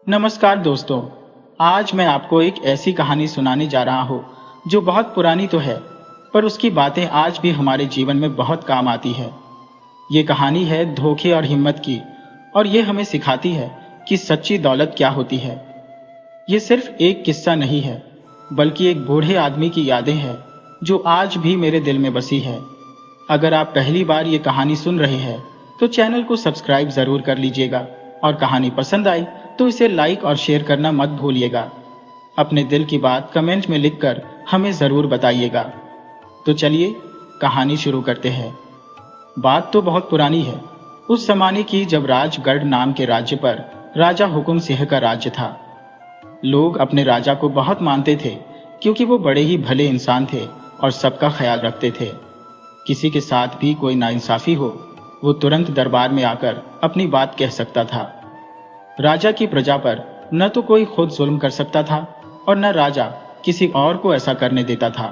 नमस्कार दोस्तों। आज मैं आपको एक ऐसी कहानी सुनाने जा रहा हूँ जो बहुत पुरानी तो है, पर उसकी बातें आज भी हमारे जीवन में बहुत काम आती है। ये कहानी है धोखे और हिम्मत की, और ये हमें सिखाती है कि सच्ची दौलत क्या होती है। ये सिर्फ एक किस्सा नहीं है, बल्कि एक बूढ़े आदमी की यादें हैं जो आज भी मेरे दिल में बसी है। अगर आप पहली बार ये कहानी सुन रहे हैं तो चैनल को सब्सक्राइब जरूर कर लीजिएगा, और कहानी पसंद आई तो इसे लाइक और शेयर करना मत भूलिएगा। अपने दिल की बात कमेंट में लिखकर हमें जरूर बताइएगा। तो चलिए कहानी शुरू करते हैं। बात तो बहुत पुरानी है, उस जमाने की जब राजगढ़ नाम के राज्य पर राजा हुकुम सिंह का राज्य था। लोग अपने राजा को बहुत मानते थे, क्योंकि वो बड़े ही भले इंसान थे और सबका ख्याल रखते थे। किसी के साथ भी कोई नाइंसाफी हो, वो तुरंत दरबार में आकर अपनी बात कह सकता था। राजा की प्रजा पर न तो कोई खुद जुल्म कर सकता था और न राजा किसी और को ऐसा करने देता था।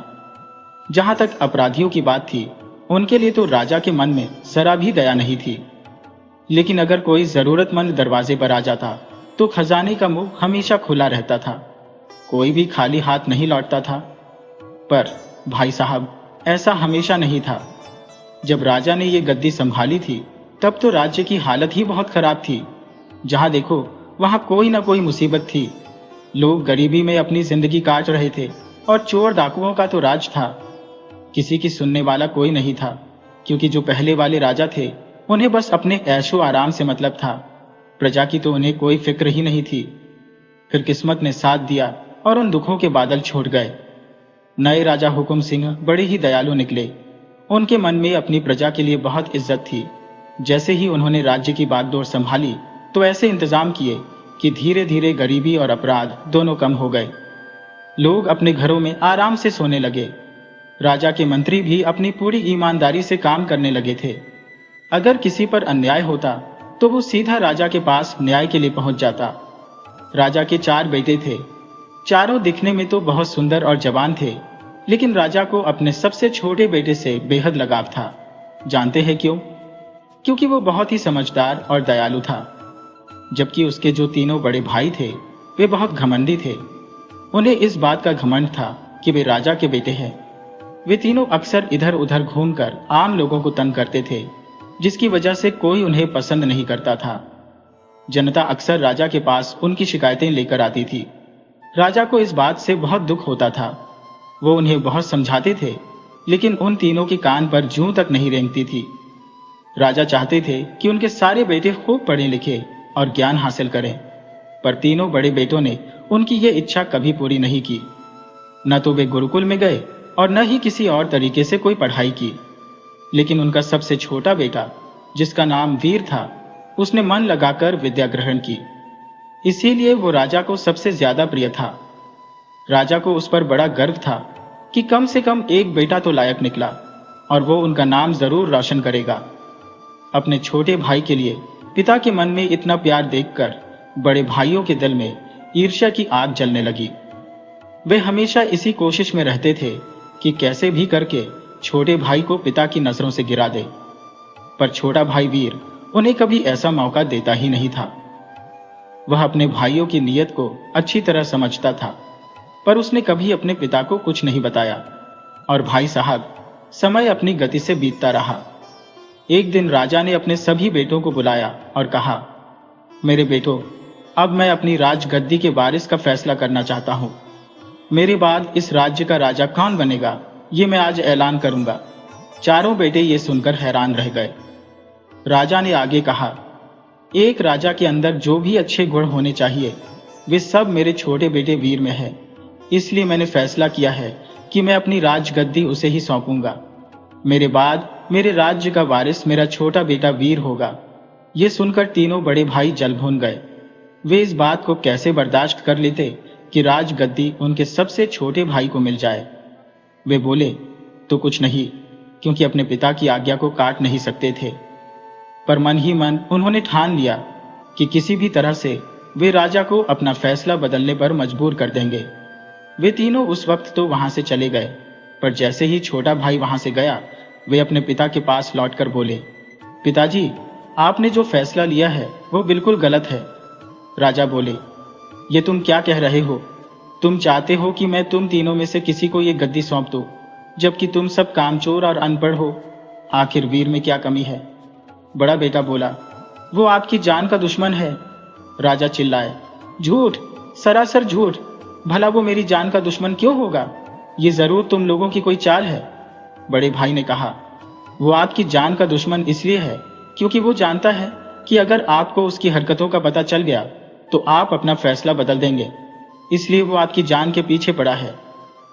जहां तक अपराधियों की बात थी, उनके लिए तो राजा के मन में जरा भी दया नहीं थी। लेकिन अगर कोई जरूरतमंद दरवाजे पर आ जाता तो खजाने का मुंह हमेशा खुला रहता था, कोई भी खाली हाथ नहीं लौटता था। पर भाई साहब, ऐसा हमेशा नहीं था। जब राजा ने ये गद्दी संभाली थी, तब तो राज्य की हालत ही बहुत खराब थी। जहां देखो वहां कोई ना कोई मुसीबत थी। लोग गरीबी में अपनी जिंदगी काट रहे थे, और चोर डाकुओं का तो राज था। किसी की सुनने वाला कोई नहीं था, क्योंकि जो पहले वाले राजा थे उन्हें बस अपने ऐशो आराम से मतलब था। प्रजा की तो उन्हें कोई फिक्र ही नहीं थी। फिर किस्मत ने साथ दिया और उन दुखों के बादल छूट गए। नए राजा हुकुम सिंह बड़े ही दयालु निकले। उनके मन में अपनी प्रजा के लिए बहुत इज्जत थी। जैसे ही उन्होंने राज्य की बागडोर संभाली तो ऐसे इंतजाम किए कि धीरे धीरे गरीबी और अपराध दोनों कम हो गए। लोग अपने घरों में आराम से सोने लगे। राजा के मंत्री भी अपनी पूरी ईमानदारी से काम करने लगे थे। अगर किसी पर अन्याय होता तो वो सीधा राजा के पास न्याय के लिए पहुंच जाता। राजा के 4 बेटे थे। चारों दिखने में तो बहुत सुंदर और जवान थे, लेकिन राजा को अपने सबसे छोटे बेटे से बेहद लगाव था। जानते हैं क्यों? क्योंकि वो बहुत ही समझदार और दयालु था। जबकि उसके जो तीनों बड़े भाई थे वे बहुत घमंडी थे। उन्हें इस बात का घमंड था कि वे राजा के बेटे हैं। वे तीनों अक्सर इधर उधर घूमकर आम लोगों को तंग करते थे, जिसकी वजह से कोई उन्हें पसंद नहीं करता था। जनता अक्सर राजा के पास उनकी शिकायतें लेकर आती थी। राजा को इस बात से बहुत दुख होता था। वो उन्हें बहुत समझाते थे, लेकिन उन तीनों के कान पर जूं तक नहीं रेंगती थी। राजा चाहते थे कि उनके सारे बेटे खूब पढ़े लिखे और ज्ञान हासिल करें, पर तीनों बड़े बेटों ने उनकी ये इच्छा कभी पूरी नहीं की। न तो वे गुरुकुल में गए और न ही किसी और तरीके से कोई पढ़ाई की। लेकिन उनका सबसे छोटा बेटा, जिसका नाम वीर था, उसने मन लगाकर विद्या ग्रहण की। इसीलिए वो राजा को सबसे ज्यादा प्रिय था। राजा को उस पर बड़ा गर्व था कि कम से कम एक बेटा तो लायक निकला, और वो उनका नाम जरूर रोशन करेगा। अपने छोटे भाई के लिए पिता के मन में इतना प्यार देखकर बड़े भाइयों के दिल में ईर्ष्या की आग जलने लगी। वे हमेशा इसी कोशिश में रहते थे कि कैसे भी करके छोटे भाई को पिता की नजरों से गिरा दे। पर छोटा भाई वीर उन्हें कभी ऐसा मौका देता ही नहीं था। वह अपने भाइयों की नीयत को अच्छी तरह समझता था, पर उसने कभी अपने पिता को कुछ नहीं बताया। और भाई साहब, समय अपनी गति से बीतता रहा। एक दिन राजा ने अपने सभी बेटों को बुलाया और कहा, मेरे बेटों, अब मैं अपनी राजगद्दी के वारिस का फैसला करना चाहता हूं। मेरे बाद इस राज्य का राजा कौन बनेगा, ये मैं आज ऐलान करूंगा। चारों बेटे ये सुनकर हैरान रह गए। राजा ने आगे कहा, एक राजा के अंदर जो भी अच्छे गुण होने चाहिए वे सब मेरे छोटे बेटे वीर में है। इसलिए मैंने फैसला किया है कि मैं अपनी राजगद्दी उसे ही सौंपूंगा। मेरे बाद मेरे राज्य का वारिस मेरा छोटा बेटा वीर होगा। ये सुनकर तीनों बड़े भाई जल भून गए। वे इस बात को कैसे बर्दाश्त कर लेते कि राजगद्दी उनके सबसे छोटे भाई को मिल जाए। वे बोले, तो कुछ नहीं, क्योंकि अपने पिता की आज्ञा को काट नहीं सकते थे। पर मन ही मन उन्होंने ठान लिया कि किसी भी तरह से वे राजा को अपना फैसला बदलने पर मजबूर कर देंगे। वे तीनों उस वक्त तो वहां से चले गए, पर जैसे ही छोटा भाई वहां से गया, वे अपने पिता के पास लौटकर बोले, पिताजी, आपने जो फैसला लिया है वो बिल्कुल गलत है। राजा बोले, ये तुम क्या कह रहे हो? तुम चाहते हो कि मैं तुम तीनों में से किसी को ये गद्दी सौंप दूं, जबकि तुम सब कामचोर और अनपढ़ हो। आखिर वीर में क्या कमी है? बड़ा बेटा बोला, वो आपकी जान का दुश्मन है। राजा चिल्लाए, झूठ, सरासर झूठ। भला वो मेरी जान का दुश्मन क्यों होगा? ये जरूर तुम लोगों की कोई चाल है। बड़े भाई ने कहा, वो आपकी जान का दुश्मन इसलिए है क्योंकि वो जानता है कि अगर आपको उसकी हरकतों का पता चल गया तो आप अपना फैसला बदल देंगे, इसलिए वो आपकी जान के पीछे पड़ा है।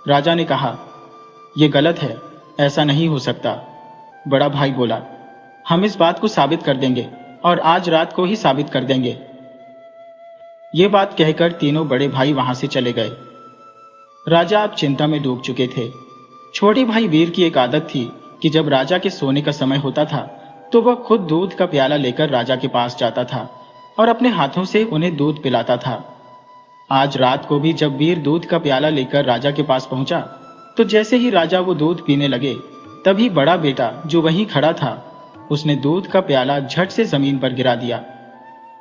राजा ने कहा, यह गलत है, ऐसा नहीं हो सकता। बड़ा भाई बोला, हम इस बात को साबित कर देंगे और आज रात को ही साबित कर देंगे। ये बात कहकर तीनों बड़े भाई वहां से चले गए। राजा अब चिंता में डूब चुके थे। छोटे भाई वीर की एक आदत थी कि जब राजा के सोने का समय होता था तो वह खुद दूध का प्याला लेकर राजा के पास जाता था और अपने हाथों से उन्हें दूध पिलाता था। आज रात को भी जब वीर दूध का प्याला लेकर राजा के पास पहुंचा तो जैसे ही राजा वो दूध पीने लगे, तभी बड़ा बेटा जो वहीं खड़ा था, उसने दूध का प्याला झट से जमीन पर गिरा दिया।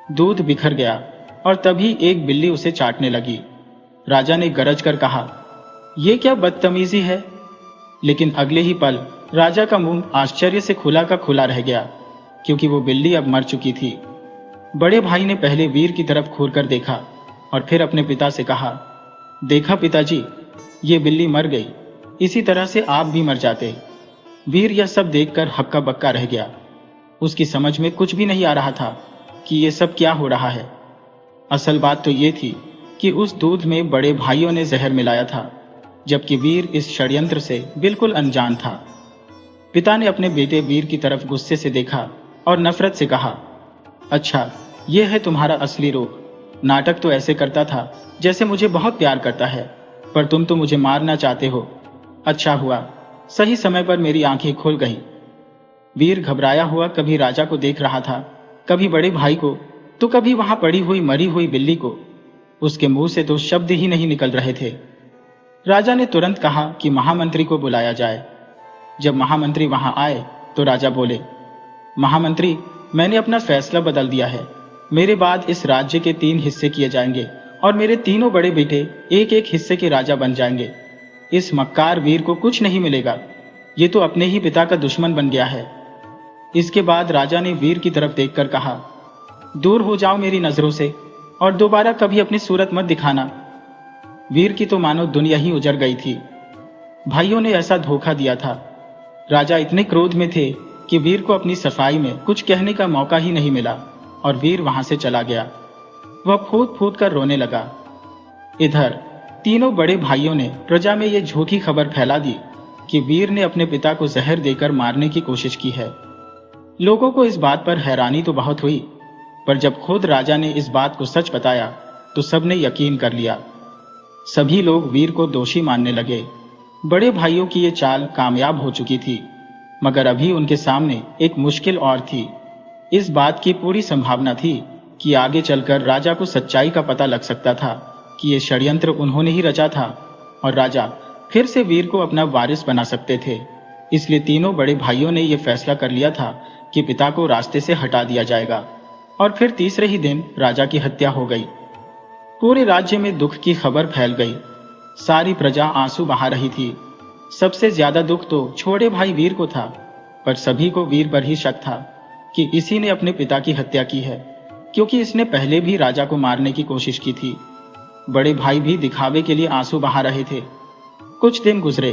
दूध बिखर गया और तभी एक बिल्ली उसे चाटने लगी। राजा ने गरज कर कहा, यह क्या बदतमीजी है? लेकिन अगले ही पल राजा का मुंह आश्चर्य से खुला का खुला रह गया, क्योंकि वो बिल्ली अब मर चुकी थी। बड़े भाई ने पहले वीर की तरफ घूरकर देखा और फिर अपने पिता से कहा, देखा पिताजी, ये बिल्ली मर गई, इसी तरह से आप भी मर जाते। वीर यह सब देखकर हक्का बक्का रह गया। उसकी समझ में कुछ भी नहीं आ रहा था कि ये सब क्या हो रहा है। असल बात तो ये थी कि उस दूध में बड़े भाइयों ने जहर मिलाया था, जबकि वीर इस षड्यंत्र से बिल्कुल अनजान था। पिता ने अपने बेटे वीर की तरफ गुस्से से देखा और नफरत से कहा, अच्छा, यह है तुम्हारा असली रूप। नाटक तो ऐसे करता था जैसे मुझे बहुत प्यार करता है, पर तुम तो मुझे मारना चाहते हो। अच्छा हुआ, सही समय पर मेरी आंखें खुल गईं। वीर घबराया हुआ कभी राजा को देख रहा था, कभी बड़े भाई को, तो कभी वहां पड़ी हुई मरी हुई बिल्ली को। उसके मुंह से तो शब्द ही नहीं निकल रहे थे। राजा ने तुरंत कहा कि महामंत्री को बुलाया जाए। जब महामंत्री वहां आए तो राजा बोले, महामंत्री, मैंने अपना फैसला बदल दिया है। मेरे बाद इस राज्य के 3 हिस्से किए जाएंगे और मेरे तीनों बड़े बेटे एक एक हिस्से के राजा बन जाएंगे। इस मक्कार वीर को कुछ नहीं मिलेगा, ये तो अपने ही पिता का दुश्मन बन गया है। इसके बाद राजा ने वीर की तरफ देखकर कहा, दूर हो जाओ मेरी नजरों से और दोबारा कभी अपनी सूरत मत दिखाना। वीर की तो मानो दुनिया ही उजड़ गई थी। भाइयों ने ऐसा धोखा दिया था। राजा इतने क्रोध में थे कि वीर को अपनी सफाई में कुछ कहने का मौका ही नहीं मिला और वीर वहां से चला गया। वह फूट फूट कर रोने लगा। इधर तीनों बड़े भाइयों ने प्रजा में यह झूठी खबर फैला दी कि वीर ने अपने पिता को जहर देकर मारने की कोशिश की है। लोगों को इस बात पर हैरानी तो बहुत हुई, पर जब खुद राजा ने इस बात को सच बताया तो सबने यकीन कर लिया। सभी लोग वीर को दोषी मानने लगे। बड़े भाइयों की ये चाल कामयाब हो चुकी थी, मगर अभी उनके सामने एक मुश्किल और थी। इस बात की पूरी संभावना थी कि आगे चलकर राजा को सच्चाई का पता लग सकता था कि ये षड्यंत्र उन्होंने ही रचा था और राजा फिर से वीर को अपना वारिस बना सकते थे। इसलिए तीनों बड़े भाइयों ने यह फैसला कर लिया था कि पिता को रास्ते से हटा दिया जाएगा और फिर तीसरे ही दिन राजा की हत्या हो गई। पूरे राज्य में दुख की खबर फैल गई। सारी प्रजा आंसू बहा रही थी। सबसे ज्यादा दुख तो छोटे भाई वीर को था, पर सभी को वीर पर ही शक था कि इसी ने अपने पिता की हत्या की है, क्योंकि इसने पहले भी राजा को मारने की कोशिश की थी। बड़े भाई भी दिखावे के लिए आंसू बहा रहे थे। कुछ दिन गुजरे।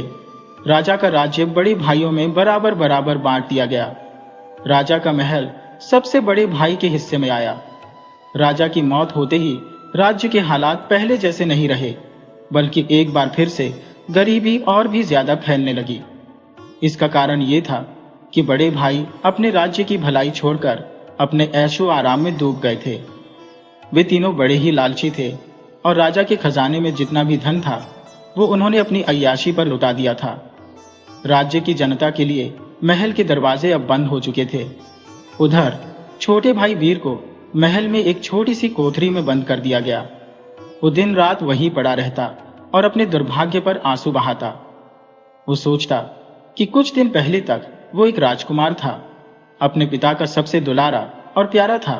राजा का राज्य बड़े भाइयों में बराबर बराबर बांट दिया गया। राजा का महल सबसे बड़े भाई के हिस्से में आया। राजा की मौत होते ही राज्य के हालात पहले जैसे नहीं रहे, बल्कि एक बार फिर से गरीबी और भी ज्यादा फैलने लगी। इसका कारण ये था कि बड़े भाई अपने राज्य की भलाई छोड़कर अपने ऐशो आराम में डूब गए थे। वे तीनों बड़े ही लालची थे और राजा के खजाने में जितना भी धन था वो उन्होंने अपनी अय्याशी पर लुटा दिया था। राज्य की जनता के लिए महल के दरवाजे अब बंद हो चुके थे। उधर छोटे भाई वीर को महल में एक छोटी सी कोठरी में बंद कर दिया गया। वो दिन रात वहीं पड़ा रहता और अपने दुर्भाग्य पर आंसू बहाता। वो सोचता कि कुछ दिन पहले तक वो एक राजकुमार था, अपने पिता का सबसे दुलारा और प्यारा था,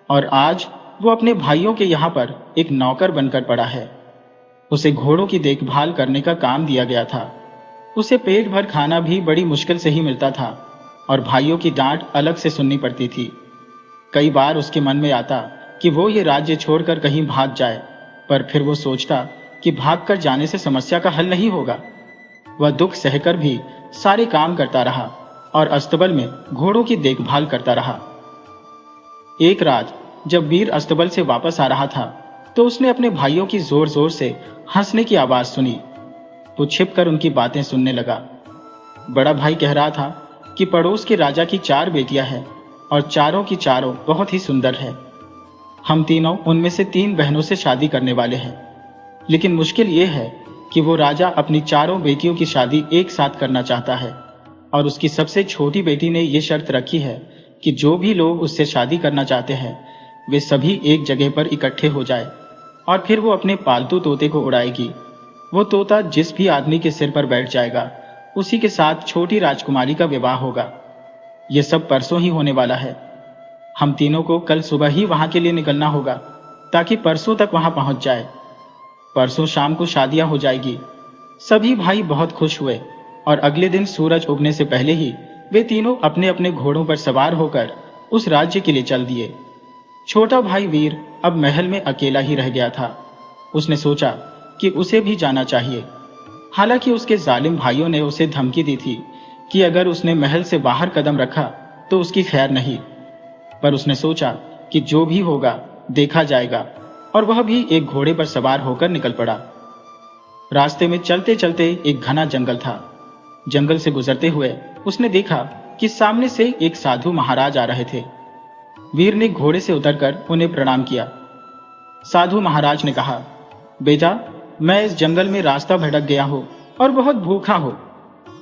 और आज वो अपने भाइयों के यहाँ पर एक नौकर बनकर पड़ा है। उसे घोड़ों की देखभाल करने का काम दिया गया था। उसे पेट भर खाना भी बड़ी मुश्किल से ही मिलता था और भाइयों की डांट अलग से सुननी पड़ती थी। कई बार उसके मन में आता कि वो ये राज्य छोड़कर कहीं भाग जाए, पर फिर वो सोचता कि भागकर जाने से समस्या का हल नहीं होगा। वह दुख सहकर भी सारे काम करता रहा और अस्तबल में घोड़ों की देखभाल करता रहा। एक रात जब वीर अस्तबल से वापस आ रहा था तो उसने अपने भाइयों की जोर जोर से हंसने की आवाज सुनी। वो छिपकर उनकी बातें सुनने लगा। बड़ा भाई कह रहा था कि पड़ोस के राजा की 4 बेटियां हैं और चारों की चारों बहुत ही सुंदर है। हम तीनों उनमें से 3 बहनों से शादी करने वाले हैं, लेकिन मुश्किल ये है कि वो राजा अपनी चारों बेटियों की शादी एक साथ करना चाहता है और उसकी सबसे छोटी बेटी ने ये शर्त रखी है कि जो भी लोग उससे शादी करना चाहते हैं वे सभी एक जगह पर इकट्ठे हो जाए और फिर वो अपने पालतू तोते को उड़ाएगी। वो तोता जिस भी आदमी के सिर पर बैठ जाएगा उसी के साथ छोटी राजकुमारी का विवाह होगा। ये सब परसों ही होने वाला है। हम तीनों को कल सुबह ही वहां के लिए निकलना होगा ताकि परसों तक वहां पहुंच जाए। परसों शाम को शादियां हो जाएगी। सभी भाई बहुत खुश हुए और अगले दिन सूरज उगने से पहले ही वे तीनों अपने अपने घोड़ों पर सवार होकर उस राज्य के लिए चल दिए। छोटा भाई वीर अब महल में अकेला ही रह गया था। उसने सोचा कि उसे भी जाना चाहिए। हालांकि उसके जालिम भाइयों ने उसे धमकी दी थी कि अगर उसने महल से बाहर कदम रखा तो उसकी खैर नहीं, पर उसने सोचा कि जो भी होगा देखा जाएगा और वह भी एक घोड़े पर सवार होकर निकल पड़ा। रास्ते में चलते चलते एक घना जंगल था। जंगल से गुजरते हुए उसने देखा कि सामने से एक साधु महाराज आ रहे थे। वीर ने घोड़े से उतरकर उन्हें प्रणाम किया। साधु महाराज ने कहा, बेटा, मैं इस जंगल में रास्ता भटक गया हूं और बहुत भूखा हूं।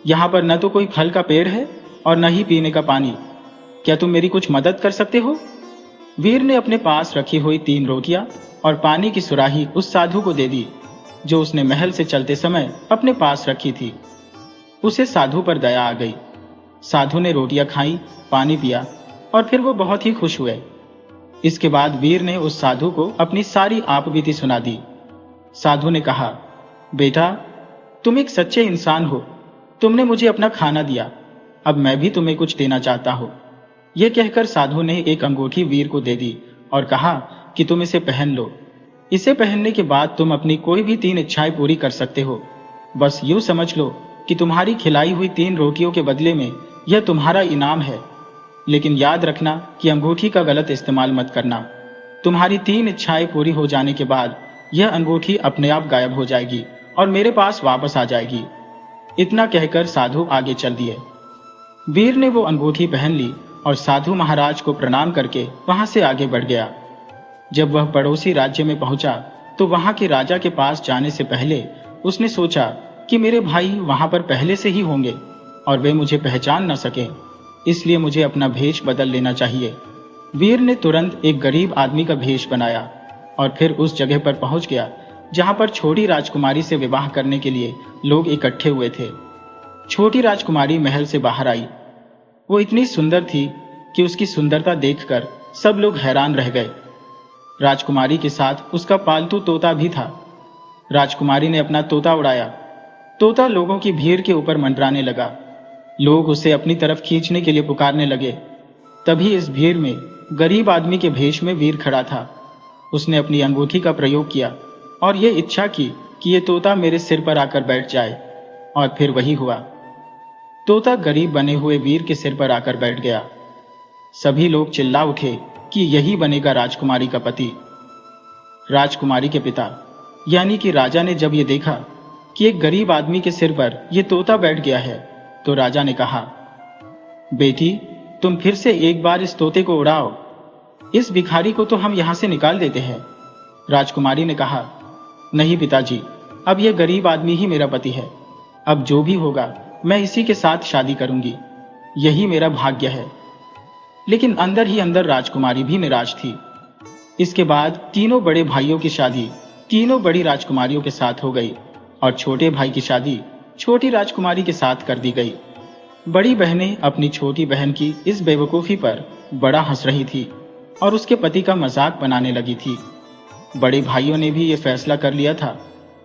यहाँ पर न तो कोई फल का पेड़ है और न ही पीने का पानी। क्या तुम मेरी कुछ मदद कर सकते हो? वीर ने अपने पास रखी हुई 3 रोटियां और पानी की सुराही उस साधु को दे दी जो उसने महल से चलते समय अपने पास रखी थी। उसे साधु पर दया आ गई। साधु ने रोटियां खाई, पानी पिया और फिर वो बहुत ही खुश हुए। इसके बाद वीर ने उस साधु को अपनी सारी आपबीती सुना दी। साधु ने कहा, बेटा, तुम एक सच्चे इंसान हो। तुमने मुझे अपना खाना दिया, अब मैं भी तुम्हें कुछ देना चाहता हूं। यह कहकर साधु ने एक अंगूठी वीर को दे दी और कहा कि तुम इसे पहन लो। इसे पहनने के बाद तुम अपनी कोई भी 3 इच्छाएं पूरी कर सकते हो। बस यूं समझ लो कि तुम्हारी खिलाई हुई 3 रोटियों के बदले में यह तुम्हारा इनाम है। लेकिन याद रखना कि अंगूठी का गलत इस्तेमाल मत करना। तुम्हारी 3 इच्छाएं पूरी हो जाने के बाद यह अंगूठी अपने आप गायब हो जाएगी और मेरे पास वापस आ जाएगी। इतना कहकर साधु आगे चल दिए। वीर ने वो अंगूठी पहन ली और साधु महाराज को प्रणाम करके वहां से आगे बढ़ गया। जब वह पड़ोसी राज्य में पहुंचा तो वहां के राजा के पास जाने से पहले उसने सोचा कि मेरे भाई वहां पर पहले से ही होंगे और वे मुझे पहचान न सके, इसलिए मुझे अपना भेष बदल लेना चाहिए। वीर ने तुरंत एक गरीब आदमी का भेष बनाया और फिर उस जगह पर पहुंच गया जहां पर छोटी राजकुमारी से विवाह करने के लिए लोग इकट्ठे हुए थे। छोटी राजकुमारी महल से बाहर आई। वो इतनी सुंदर थी कि उसकी सुंदरता देखकर सब लोग हैरान रह गए। राजकुमारी के साथ उसका पालतू तोता भी था। राजकुमारी ने अपना तोता उड़ाया। तोता लोगों की भीड़ के ऊपर मंडराने लगा। लोग उसे अपनी तरफ खींचने के लिए पुकारने लगे। तभी इस भीड़ में गरीब आदमी के भेष में वीर खड़ा था। उसने अपनी अंगूठी का प्रयोग किया और ये इच्छा की कि ये तोता मेरे सिर पर आकर बैठ जाए, और फिर वही हुआ। तोता गरीब बने हुए वीर के सिर पर आकर बैठ गया। सभी लोग चिल्ला उठे कि यही बनेगा राजकुमारी का पति। राजकुमारी के पिता यानी कि राजा ने जब ये देखा कि एक गरीब आदमी के सिर पर यह तोता बैठ गया है तो राजा ने कहा, बेटी, तुम फिर से एक बार इस तोते को उड़ाओ। इस भिखारी को तो हम यहां से निकाल देते हैं। राजकुमारी ने कहा, नहीं पिताजी, अब यह गरीब आदमी ही मेरा पति है। अब जो भी होगा मैं इसी के साथ शादी करूंगी। यही मेरा भाग्य है। लेकिन अंदर ही अंदर राजकुमारी भी निराश थी। इसके बाद तीनों बड़े भाइयों की शादी तीनों बड़ी राजकुमारियों के साथ हो गई और छोटे भाई की शादी छोटी राजकुमारी के साथ कर दी गई। बड़ी बहनें अपनी छोटी बहन की इस बेवकूफी पर बड़ा हंस रही थी। और उसके पति का मजाक बनाने लगी थी। बड़े भाइयों ने भी ये फैसला कर लिया था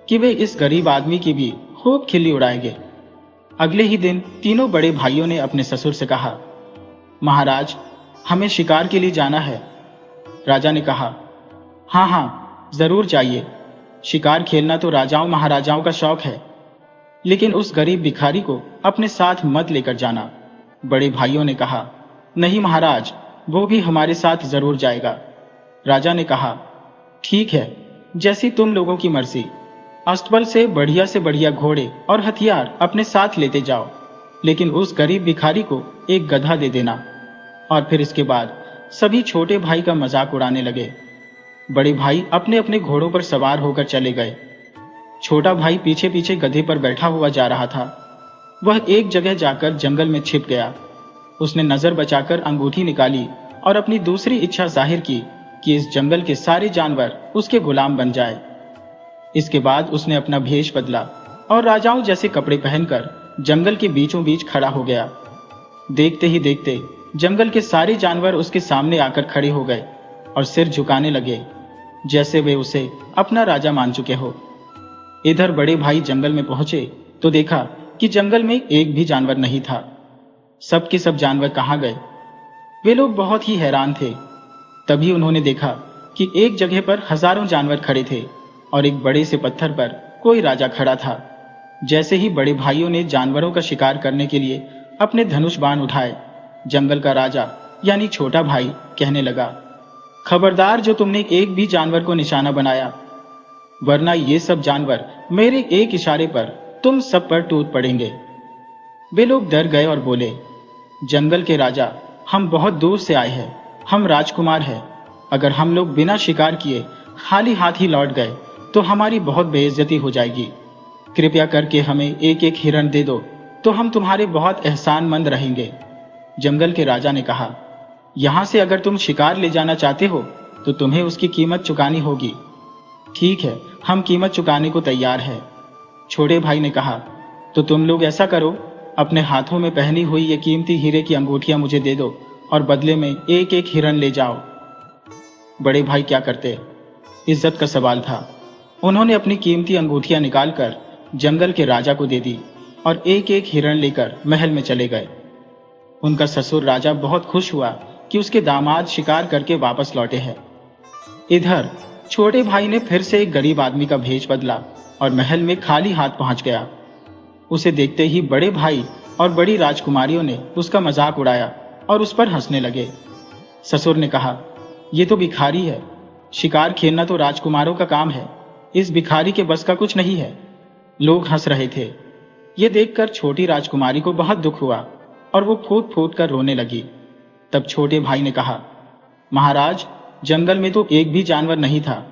कि वे इस गरीब आदमी की भी खूब खिल्ली उड़ाएंगे। अगले ही दिन तीनों बड़े भाइयों ने अपने ससुर से कहा, महाराज, हमें शिकार के लिए जाना है। राजा ने कहा, हाँ हाँ, जरूर जाइए। शिकार खेलना तो राजाओं महाराजाओं का शौक है, लेकिन उस गरीब भिखारी को अपने साथ मत लेकर जाना। बड़े भाइयों ने कहा, नहीं महाराज, वो भी हमारे साथ जरूर जाएगा। राजा ने कहा, ठीक है, जैसी तुम लोगों की मर्जी। अस्तबल से बढ़िया घोड़े और हथियार अपने साथ लेते जाओ, लेकिन उस गरीब भिखारी को एक गधा दे देना। और फिर इसके बाद सभी छोटे भाई का मजाक उड़ाने लगे। बड़े भाई अपने अपने घोड़ों पर सवार होकर चले गए। छोटा भाई पीछे पीछे गधे पर बैठा हुआ जा रहा था। वह एक जगह जाकर जंगल में छिप गया। उसने नजर बचाकर अंगूठी निकाली और अपनी दूसरी इच्छा जाहिर की कि इस जंगल के सारे जानवर उसके गुलाम बन जाए। इसके बाद उसने अपना भेष बदला और राजाओं जैसे कपड़े पहनकर जंगल के बीचों बीच खड़ा हो गया। देखते ही देखते जंगल के सारे जानवर उसके सामने आकर खड़े हो गए और सिर झुकाने लगे, जैसे वे उसे अपना राजा मान चुके हो। इधर बड़े भाई जंगल में पहुंचे तो देखा कि जंगल में एक भी जानवर नहीं था। सब के सब जानवर कहाँ गए? वे लोग बहुत ही हैरान थे। तभी उन्होंने देखा कि एक जगह पर हजारों जानवर खड़े थे और एक बड़े से पत्थर पर कोई राजा खड़ा था। जैसे ही बड़े भाइयों ने जानवरों का शिकार करने के लिए अपने धनुष बाण उठाए, जंगल का राजा यानी छोटा भाई कहने लगा, खबरदार, जो तुमने एक भी जानवर को निशाना बनाया, वरना ये सब जानवर मेरे एक इशारे पर तुम सब पर टूट पड़ेंगे। वे लोग डर गए और बोले, जंगल के राजा, हम बहुत दूर से आए हैं, हम राजकुमार हैं। अगर हम लोग बिना शिकार किए खाली हाथ ही लौट गए तो हमारी बहुत बेइज्जती हो जाएगी। कृपया करके हमें एक एक हिरण दे दो तो हम तुम्हारे बहुत एहसानमंद रहेंगे। जंगल के राजा ने कहा, यहां से अगर तुम शिकार ले जाना चाहते हो तो तुम्हें उसकी कीमत चुकानी होगी। ठीक है, हम कीमत चुकाने को तैयार है। छोटे भाई ने कहा, तो तुम लोग ऐसा करो, अपने हाथों में पहनी हुई ये कीमती हीरे की अंगूठियां मुझे दे दो और बदले में एक एक हिरण ले जाओ। बड़े भाई क्या करते? इज्जत का सवाल था। उन्होंने अपनी कीमती अंगूठियां निकालकर जंगल के राजा को दे दी और एक एक हिरण लेकर महल में चले गए। उनका ससुर राजा बहुत खुश हुआ कि उसके दामाद शिकार करके वापस लौटे हैं। इधर छोटे भाई ने फिर से एक गरीब आदमी का भेष बदला और महल में खाली हाथ पहुंच गया। उसे देखते ही बड़े भाई और बड़ी राजकुमारियों ने उसका मजाक उड़ाया और उस पर हंसने लगे। ससुर ने कहा, ये तो भिखारी है, शिकार खेलना तो राजकुमारों का काम है, इस भिखारी के बस का कुछ नहीं है। लोग हंस रहे थे। ये देखकर छोटी राजकुमारी को बहुत दुख हुआ और वो फूट फूट कर रोने लगी। तब छोटे भाई ने कहा, महाराज, जंगल में तो एक भी जानवर नहीं था,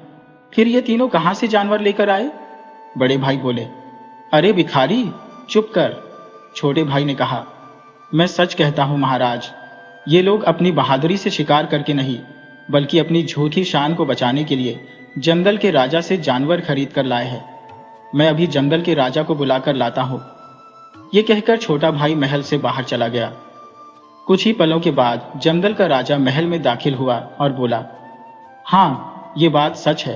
फिर ये तीनों कहां से जानवर लेकर आए? बड़े भाई बोले, अरे भिखारी, चुप कर। छोटे भाई ने कहा, मैं सच कहता हूं महाराज, ये लोग अपनी बहादुरी से शिकार करके नहीं, बल्कि अपनी झूठी शान को बचाने के लिए जंगल के राजा से जानवर खरीद कर लाए हैं। मैं अभी जंगल के राजा को बुलाकर लाता हूं। ये कहकर छोटा भाई महल से बाहर चला गया। कुछ ही पलों के बाद जंगल का राजा महल में दाखिल हुआ और बोला, हाँ, ये बात सच है,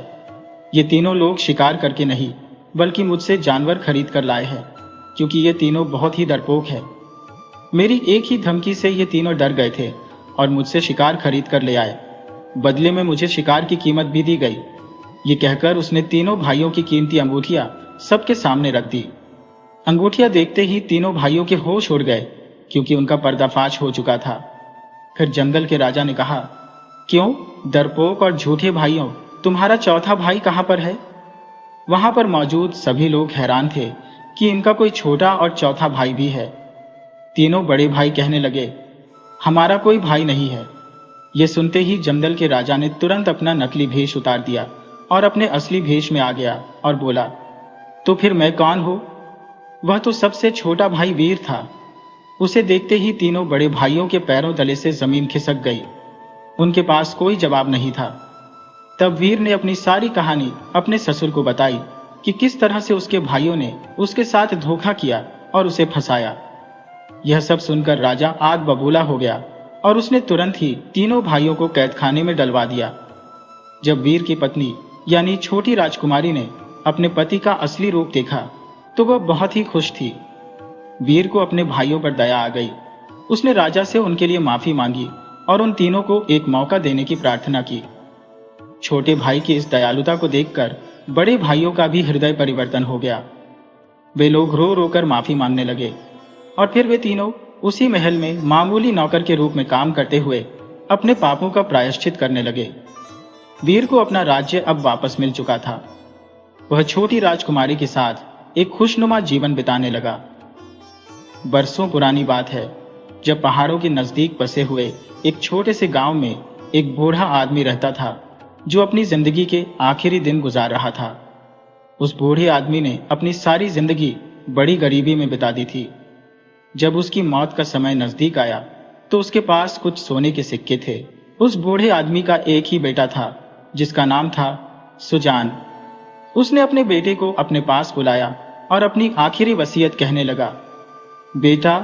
ये तीनों लोग शिकार करके नहीं बल्कि मुझसे जानवर खरीद कर लाए हैं, क्योंकि ये तीनों बहुत ही डरपोक हैं। मेरी एक ही धमकी से ये तीनों डर गए थे और मुझसे शिकार खरीद कर ले आए। बदले में मुझे शिकार की कीमत भी दी गई। ये कहकर उसने तीनों भाइयों की कीमती अंगूठियां सबके सामने रख दी। अंगूठियां देखते ही तीनों भाइयों के होश उड़ गए, क्योंकि उनका पर्दाफाश हो चुका था। फिर जंगल के राजा ने कहा, क्यों डरपोक और झूठे भाइयों, तुम्हारा चौथा भाई कहां पर है? वहां पर मौजूद सभी लोग हैरान थे कि इनका कोई छोटा और चौथा भाई भी है। तीनों बड़े भाई कहने लगे, हमारा कोई भाई नहीं है। यह सुनते ही जंगल के राजा ने तुरंत अपना नकली भेष उतार दिया और अपने असली भेष में आ गया और बोला, तो फिर मैं कौन हूं? वह तो सबसे छोटा भाई वीर था। उसे देखते ही तीनों बड़े भाइयों के पैरों तले से जमीन खिसक गई। उनके पास कोई जवाब नहीं था। तब वीर ने अपनी सारी कहानी अपने ससुर को बताई कि किस तरह से उसके भाइयों ने उसके साथ धोखा किया और उसे फंसाया। यह सब सुनकर राजा आग बबूला हो गया और उसने तुरंत ही तीनों भाइयों को कैदखाने में डलवा दिया। जब वीर की पत्नी यानी छोटी राजकुमारी ने अपने पति का असली रूप देखा तो वह बहुत ही खुश थी। वीर को अपने भाइयों पर दया आ गई। उसने राजा से उनके लिए माफी मांगी और उन तीनों को एक मौका देने की प्रार्थना की। छोटे भाई की इस दयालुता को देखकर बड़े भाइयों का भी हृदय परिवर्तन हो गया। वे लोग रो रो कर माफी मांगने लगे और फिर वे तीनों उसी महल में मामूली नौकर के रूप में काम करते हुए अपने पापों का प्रायश्चित करने लगे। वीर को अपना राज्य अब वापस मिल चुका था। वह छोटी राजकुमारी के साथ एक खुशनुमा जीवन बिताने लगा। बरसों पुरानी बात है, जब पहाड़ों के नजदीक बसे हुए एक छोटे से गांव में एक बूढ़ा आदमी रहता था जो अपनी जिंदगी के आखिरी दिन गुजार रहा था। उस बूढ़े आदमी ने अपनी सारी जिंदगी बड़ी गरीबी में बिता दी थी। जब उसकी मौत का समय नजदीक आया तो उसके पास कुछ सोने के सिक्के थे। उस बूढ़े आदमी का एक ही बेटा था जिसका नाम था सुजान। उसने अपने बेटे को अपने पास बुलाया और अपनी आखिरी वसीयत कहने लगा, बेटा,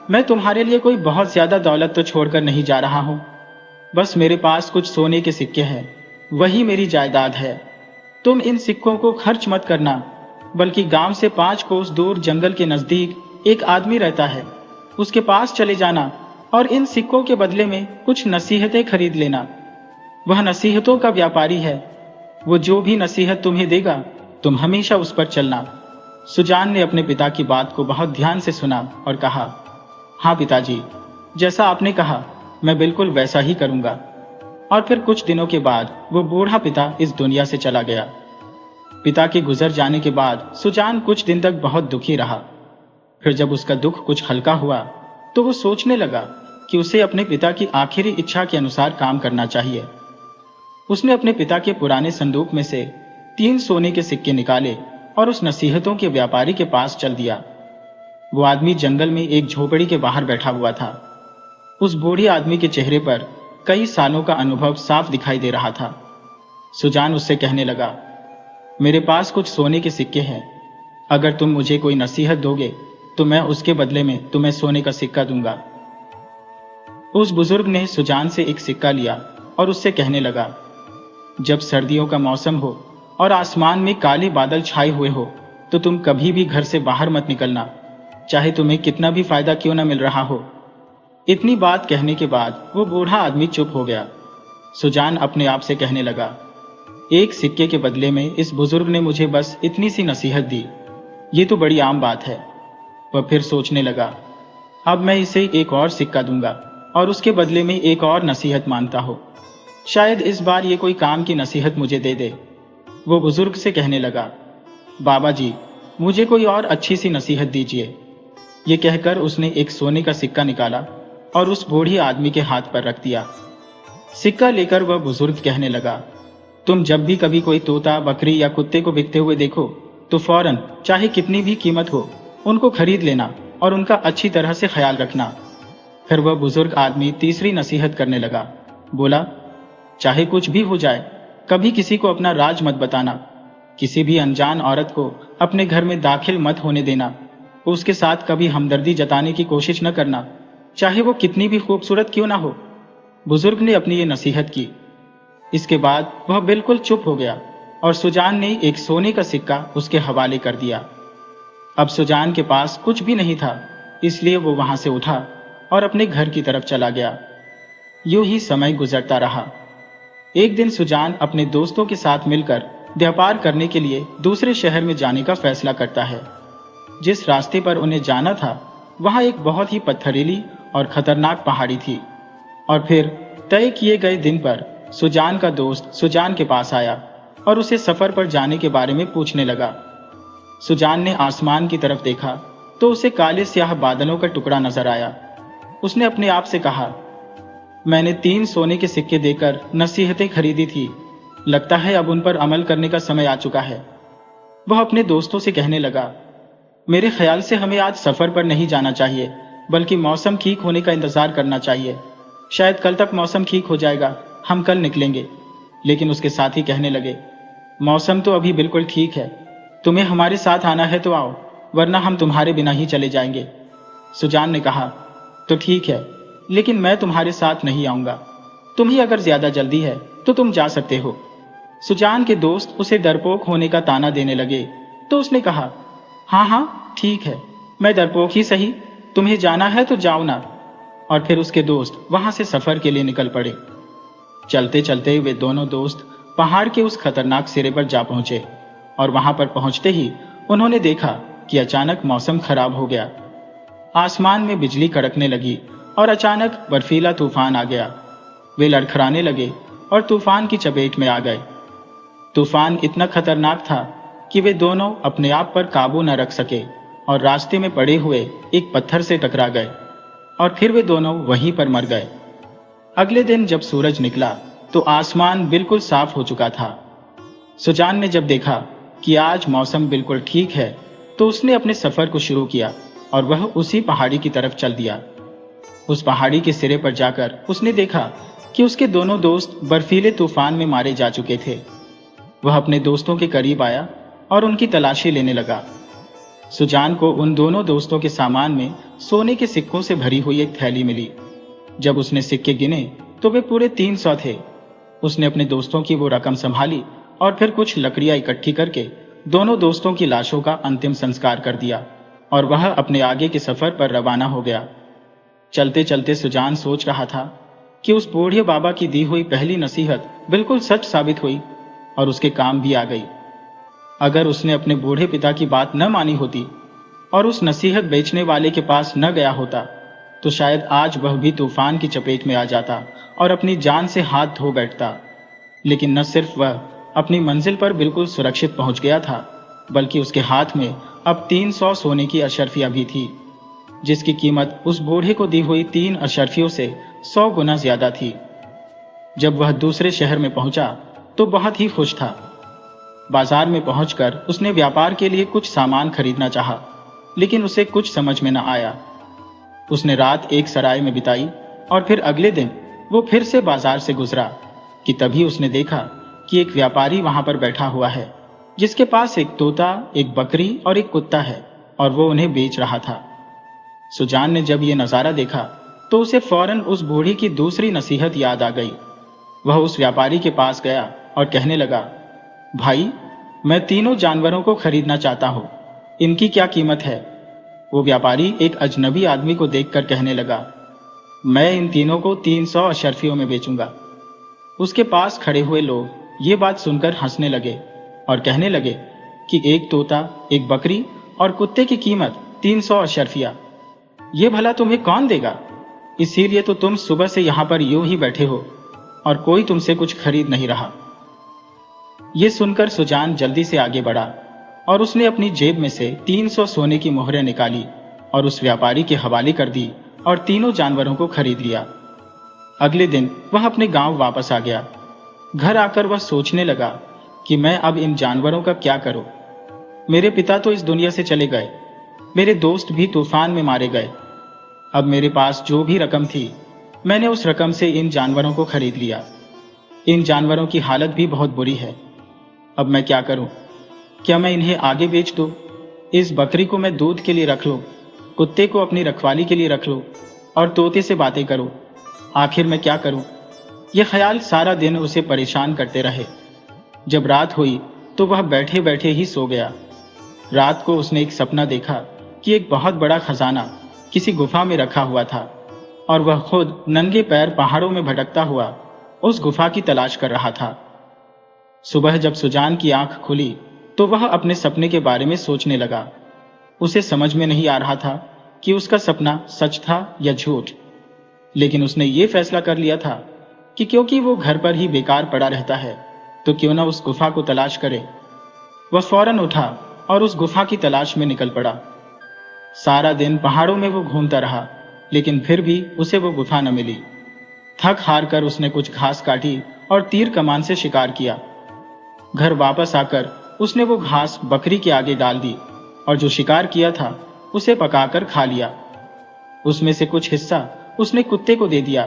मैं तुम्हारे लिए कोई बहुत ज्यादा दौलत तो छोड़कर नहीं जा रहा हूं। बस मेरे पास कुछ सोने के सिक्के हैं, वही मेरी जायदाद है। तुम इन सिक्कों को खर्च मत करना, बल्कि गांव से 5 कोस दूर जंगल के नजदीक एक आदमी रहता है, उसके पास चले जाना और इन सिक्कों के बदले में कुछ नसीहतें खरीद लेना। वह नसीहतों का व्यापारी है। वो जो भी नसीहत तुम्हें देगा तुम हमेशा उस पर चलना। सुजान ने अपने पिता की बात को बहुत ध्यान से सुना और कहा, हाँ पिताजी, जैसा आपने कहा मैं बिल्कुल वैसा ही करूंगा। और फिर कुछ दिनों के बाद वो बूढ़ा पिता इस दुनिया से चला गया। पिता के गुजर जाने के बाद सुजान कुछ दिन तक बहुत दुखी रहा। फिर जब उसका दुख कुछ हल्का हुआ तो वो सोचने लगा कि उसे अपने पिता की आखिरी इच्छा के अनुसार काम करना चाहिए। उसने अपने पिता के पुराने संदूक में से 3 सोने के सिक्के निकाले और उस नसीहतों के व्यापारी के पास चल दिया। वो आदमी जंगल में एक झोपड़ी के बाहर बैठा हुआ था। उस बूढ़े आदमी के चेहरे पर कई सालों का अनुभव साफ दिखाई दे रहा था। सुजान उससे कहने लगा, मेरे पास कुछ सोने के सिक्के हैं। अगर तुम मुझे कोई नसीहत दोगे तो मैं उसके बदले में तुम्हें सोने का सिक्का दूंगा। उस बुजुर्ग ने सुजान से एक सिक्का लिया और उससे कहने लगा, जब सर्दियों का मौसम हो और आसमान में काले बादल छाए हुए हो तो तुम कभी भी घर से बाहर मत निकलना, चाहे तुम्हें कितना भी फायदा क्यों न मिल रहा हो। इतनी बात कहने के बाद वो बूढ़ा आदमी चुप हो गया। सुजान अपने आप से कहने लगा, एक सिक्के के बदले में इस बुजुर्ग ने मुझे बस इतनी सी नसीहत दी, ये तो बड़ी आम बात है। वह फिर सोचने लगा, अब मैं इसे एक और सिक्का दूंगा और उसके बदले में एक और नसीहत मांगता हो। शायद इस बार ये कोई काम की नसीहत मुझे दे दे। वो बुजुर्ग से कहने लगा, बाबा जी, मुझे कोई और अच्छी सी नसीहत दीजिए। ये कहकर उसने एक सोने का सिक्का निकाला और उस बूढ़े आदमी के हाथ पर रख दिया। सिक्का लेकर वह बुजुर्ग कहने लगा, तुम जब भी कभी कोई तोता, बकरी या कुत्ते को बिकते हुए देखो तो फौरन, चाहे कितनी भी कीमत हो, उनको खरीद लेना और उनका अच्छी तरह से ख्याल रखना। फिर वह बुजुर्ग आदमी तीसरी नसीहत करने लगा। बोला, चाहे कुछ भी हो जाए, कभी किसी को अपना राज मत बताना। किसी भी अनजान औरत को अपने घर में दाखिल मत होने देना। उसके साथ कभी हमदर्दी जताने की कोशिश न करना, चाहे वो कितनी भी खूबसूरत क्यों ना हो। बुजुर्ग ने अपनी ये नसीहत की। इसके बाद वह बिल्कुल चुप हो गया और सुजान ने एक सोने का सिक्का उसके हवाले कर दिया। अब सुजान के पास कुछ भी नहीं था, इसलिए वो वहां से उठा और अपने घर की तरफ चला गया। यूं ही समय गुजरता रहा। एक दिन सुजान अपने दोस्तों के साथ मिलकर व्यापार करने के लिए दूसरे शहर में जाने का फैसला करता है। जिस रास्ते पर उन्हें जाना था वहां एक बहुत ही पत्थरीली और खतरनाक पहाड़ी थी। और फिर तय किए गए दिन पर सुजान का दोस्त सुजान के पास आया और उसे सफर पर जाने के बारे में पूछने लगा। सुजान ने आसमान की तरफ देखा तो उसे काले स्याह बादलों का टुकड़ा नजर आया। उसने अपने आप से कहा, मैंने 3 सोने के सिक्के देकर नसीहतें खरीदी थी, लगता है अब उन पर अमल करने का समय आ चुका है। वह अपने दोस्तों से कहने लगा, मेरे ख्याल से हमें आज सफर पर नहीं जाना चाहिए, बल्कि मौसम ठीक होने का इंतजार करना चाहिए। शायद कल तक मौसम ठीक हो जाएगा, हम कल निकलेंगे। लेकिन उसके साथी कहने लगे, मौसम तो अभी बिल्कुल ठीक है, तुम्हें हमारे साथ आना है तो आओ, वरना हम तुम्हारे बिना ही चले जाएंगे। सुजान ने कहा, तो ठीक है, लेकिन मैं तुम्हारे साथ नहीं आऊंगा। तुम्हें अगर ज्यादा जल्दी है तो तुम जा सकते हो। सुजान के दोस्त उसे डरपोक होने का ताना देने लगे तो उसने कहा, हाँ हाँ ठीक है, मैं डरपोक ही सही, तुम्हें जाना है तो जाओ ना। और फिर उसके दोस्त वहां से सफर के लिए निकल पड़े। चलते चलते वे दोनों दोस्त पहाड़ के उस खतरनाक सिरे पर जा पहुंचे और वहां पर पहुंचते ही उन्होंने देखा कि अचानक मौसम खराब हो गया। आसमान में बिजली कड़कने लगी और अचानक बर्फीला तूफान आ गया। वे लड़खड़ाने लगे और तूफान की चपेट में आ गए। तूफान इतना खतरनाक था कि वे दोनों अपने आप पर काबू न रख सके और रास्ते में पड़े हुए एक पत्थर से टकरा गए और फिर वे दोनों वहीं पर मर गए। अगले दिन जब सूरज निकला तो आसमान बिल्कुल साफ हो चुका था। सुजान ने जब देखा कि आज मौसम बिल्कुल ठीक है तो उसने अपने सफर को शुरू किया और वह उसी पहाड़ी की तरफ चल दिया। उस पहाड़ी के सिरे पर जाकर उसने देखा कि उसके दोनों दोस्त बर्फीले तूफान में मारे जा चुके थे। वह अपने दोस्तों के करीब आया और उनकी तलाशी लेने लगा। सुजान को उन दोनों दोस्तों के सामान में सोने के सिक्कों से भरी हुई एक थैली मिली। जब उसने सिक्के गिने तो वे पूरे 300 थे। उसने अपने दोस्तों की वो रकम संभाली और फिर कुछ लकड़ियां इकट्ठी करके दोनों दोस्तों की लाशों का अंतिम संस्कार कर दिया और वह अपने आगे के सफर पर रवाना हो गया। चलते चलते सुजान सोच रहा था कि उस बूढ़े बाबा की दी हुई पहली नसीहत बिल्कुल सच साबित हुई और उसके काम भी आ गई। अगर उसने अपने बूढ़े पिता की बात न मानी होती और उस नसीहत बेचने वाले के पास न गया होता तो शायद आज वह भी तूफान की चपेट में आ जाता और अपनी जान से हाथ धो बैठता। लेकिन न सिर्फ वह अपनी मंजिल पर बिल्कुल सुरक्षित पहुंच गया था, बल्कि उसके हाथ में अब 300 सोने की अशर्फियां भी थी, जिसकी कीमत उस बूढ़े को दी हुई 3 अशर्फियों से 100 गुना ज्यादा थी। जब वह दूसरे शहर में पहुंचा तो बहुत ही खुश था। बाजार में पहुंचकर उसने व्यापार के लिए कुछ सामान खरीदना चाहा, लेकिन उसे कुछ समझ में न आया। उसने रात एक सराय में बिताई और फिर अगले दिन वो फिर से बाजार से गुजरा कि तभी उसने देखा कि एक व्यापारी वहां पर बैठा हुआ है, जिसके पास एक तोता, एक बकरी और एक कुत्ता है और वो उन्हें बेच रहा था। सुजान ने जब ये नजारा देखा तो उसे फौरन उस बूढ़ी की दूसरी नसीहत याद आ गई। वह उस व्यापारी के पास गया और कहने लगा, भाई, मैं तीनों जानवरों को खरीदना चाहता हूं, इनकी क्या कीमत है? वो व्यापारी एक अजनबी आदमी को देखकर कहने लगा, मैं इन तीनों को 300 अशर्फियों में बेचूंगा। उसके पास खड़े हुए लोग ये बात सुनकर हंसने लगे और कहने लगे कि एक तोता, एक बकरी और कुत्ते की कीमत 300 अशर्फिया, ये भला तुम्हें कौन देगा? इसीलिए तो तुम सुबह से यहां पर यूं ही बैठे हो और कोई तुमसे कुछ खरीद नहीं रहा। ये सुनकर सुजान जल्दी से आगे बढ़ा और उसने अपनी जेब में से 300 सोने की मोहरें निकाली और उस व्यापारी के हवाले कर दी और तीनों जानवरों को खरीद लिया। अगले दिन वह अपने गांव वापस आ गया। घर आकर वह सोचने लगा कि मैं अब इन जानवरों का क्या करूं? मेरे पिता तो इस दुनिया से चले गए, मेरे दोस्त भी तूफान में मारे गए। अब मेरे पास जो भी रकम थी, मैंने उस रकम से इन जानवरों को खरीद लिया। इन जानवरों की हालत भी बहुत बुरी है। अब मैं क्या करूं? क्या मैं इन्हें आगे बेच दूं? इस बकरी को मैं दूध के लिए रख लूं, कुत्ते को अपनी रखवाली के लिए रख लूं और तोते से बातें करूं? आखिर मैं क्या करूं? ये ख्याल सारा दिन उसे परेशान करते रहे। जब रात हुई तो वह बैठे बैठे ही सो गया। रात को उसने एक सपना देखा कि एक बहुत बड़ा खजाना किसी गुफा में रखा हुआ था और वह खुद नंगे पैर पहाड़ों में भटकता हुआ उस गुफा की तलाश कर रहा था। सुबह जब सुजान की आंख खुली तो वह अपने सपने के बारे में सोचने लगा। उसे समझ में नहीं आ रहा था कि उसका सपना सच था या झूठ, लेकिन उसने ये फैसला कर लिया था कि क्योंकि वो घर पर ही बेकार पड़ा रहता है तो क्यों ना उस गुफा को तलाश करे। वह फौरन उठा और उस गुफा की तलाश में निकल पड़ा। सारा दिन पहाड़ों में वो घूमता रहा, लेकिन फिर भी उसे वो गुफा न मिली। थक हार कर उसने कुछ घास काटी और तीर कमान से शिकार किया। घर वापस आकर उसने वो घास बकरी के आगे डाल दी और जो शिकार किया था उसे पकाकर खा लिया। उसमें से कुछ हिस्सा उसने कुत्ते को दे दिया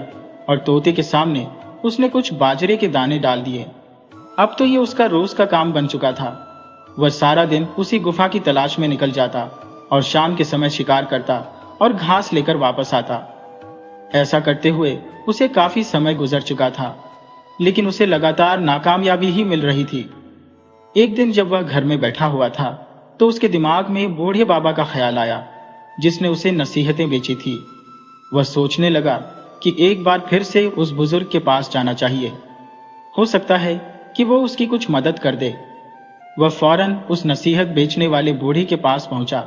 और तोते के सामने उसने कुछ बाजरे के दाने डाल दिए। अब तो ये उसका रोज का काम बन चुका था। वह सारा दिन उसी गुफा की तलाश में निकल जाता और शाम के समय शिकार करता और घास लेकर वापस आता। ऐसा करते हुए उसे काफी समय गुजर चुका था, लेकिन उसे लगातार नाकामयाबी ही मिल रही थी। एक दिन जब वह घर में बैठा हुआ था, तो उसके दिमाग में बूढ़े बाबा का ख्याल आया, जिसने उसे नसीहतें बेची थी। वह सोचने लगा कि एक बार फिर से उस बुजुर्ग के पास जाना चाहिए। हो सकता है कि वो उसकी कुछ मदद कर दे। वह फौरन उस नसीहत बेचने वाले बूढ़ी के पास पहुंचा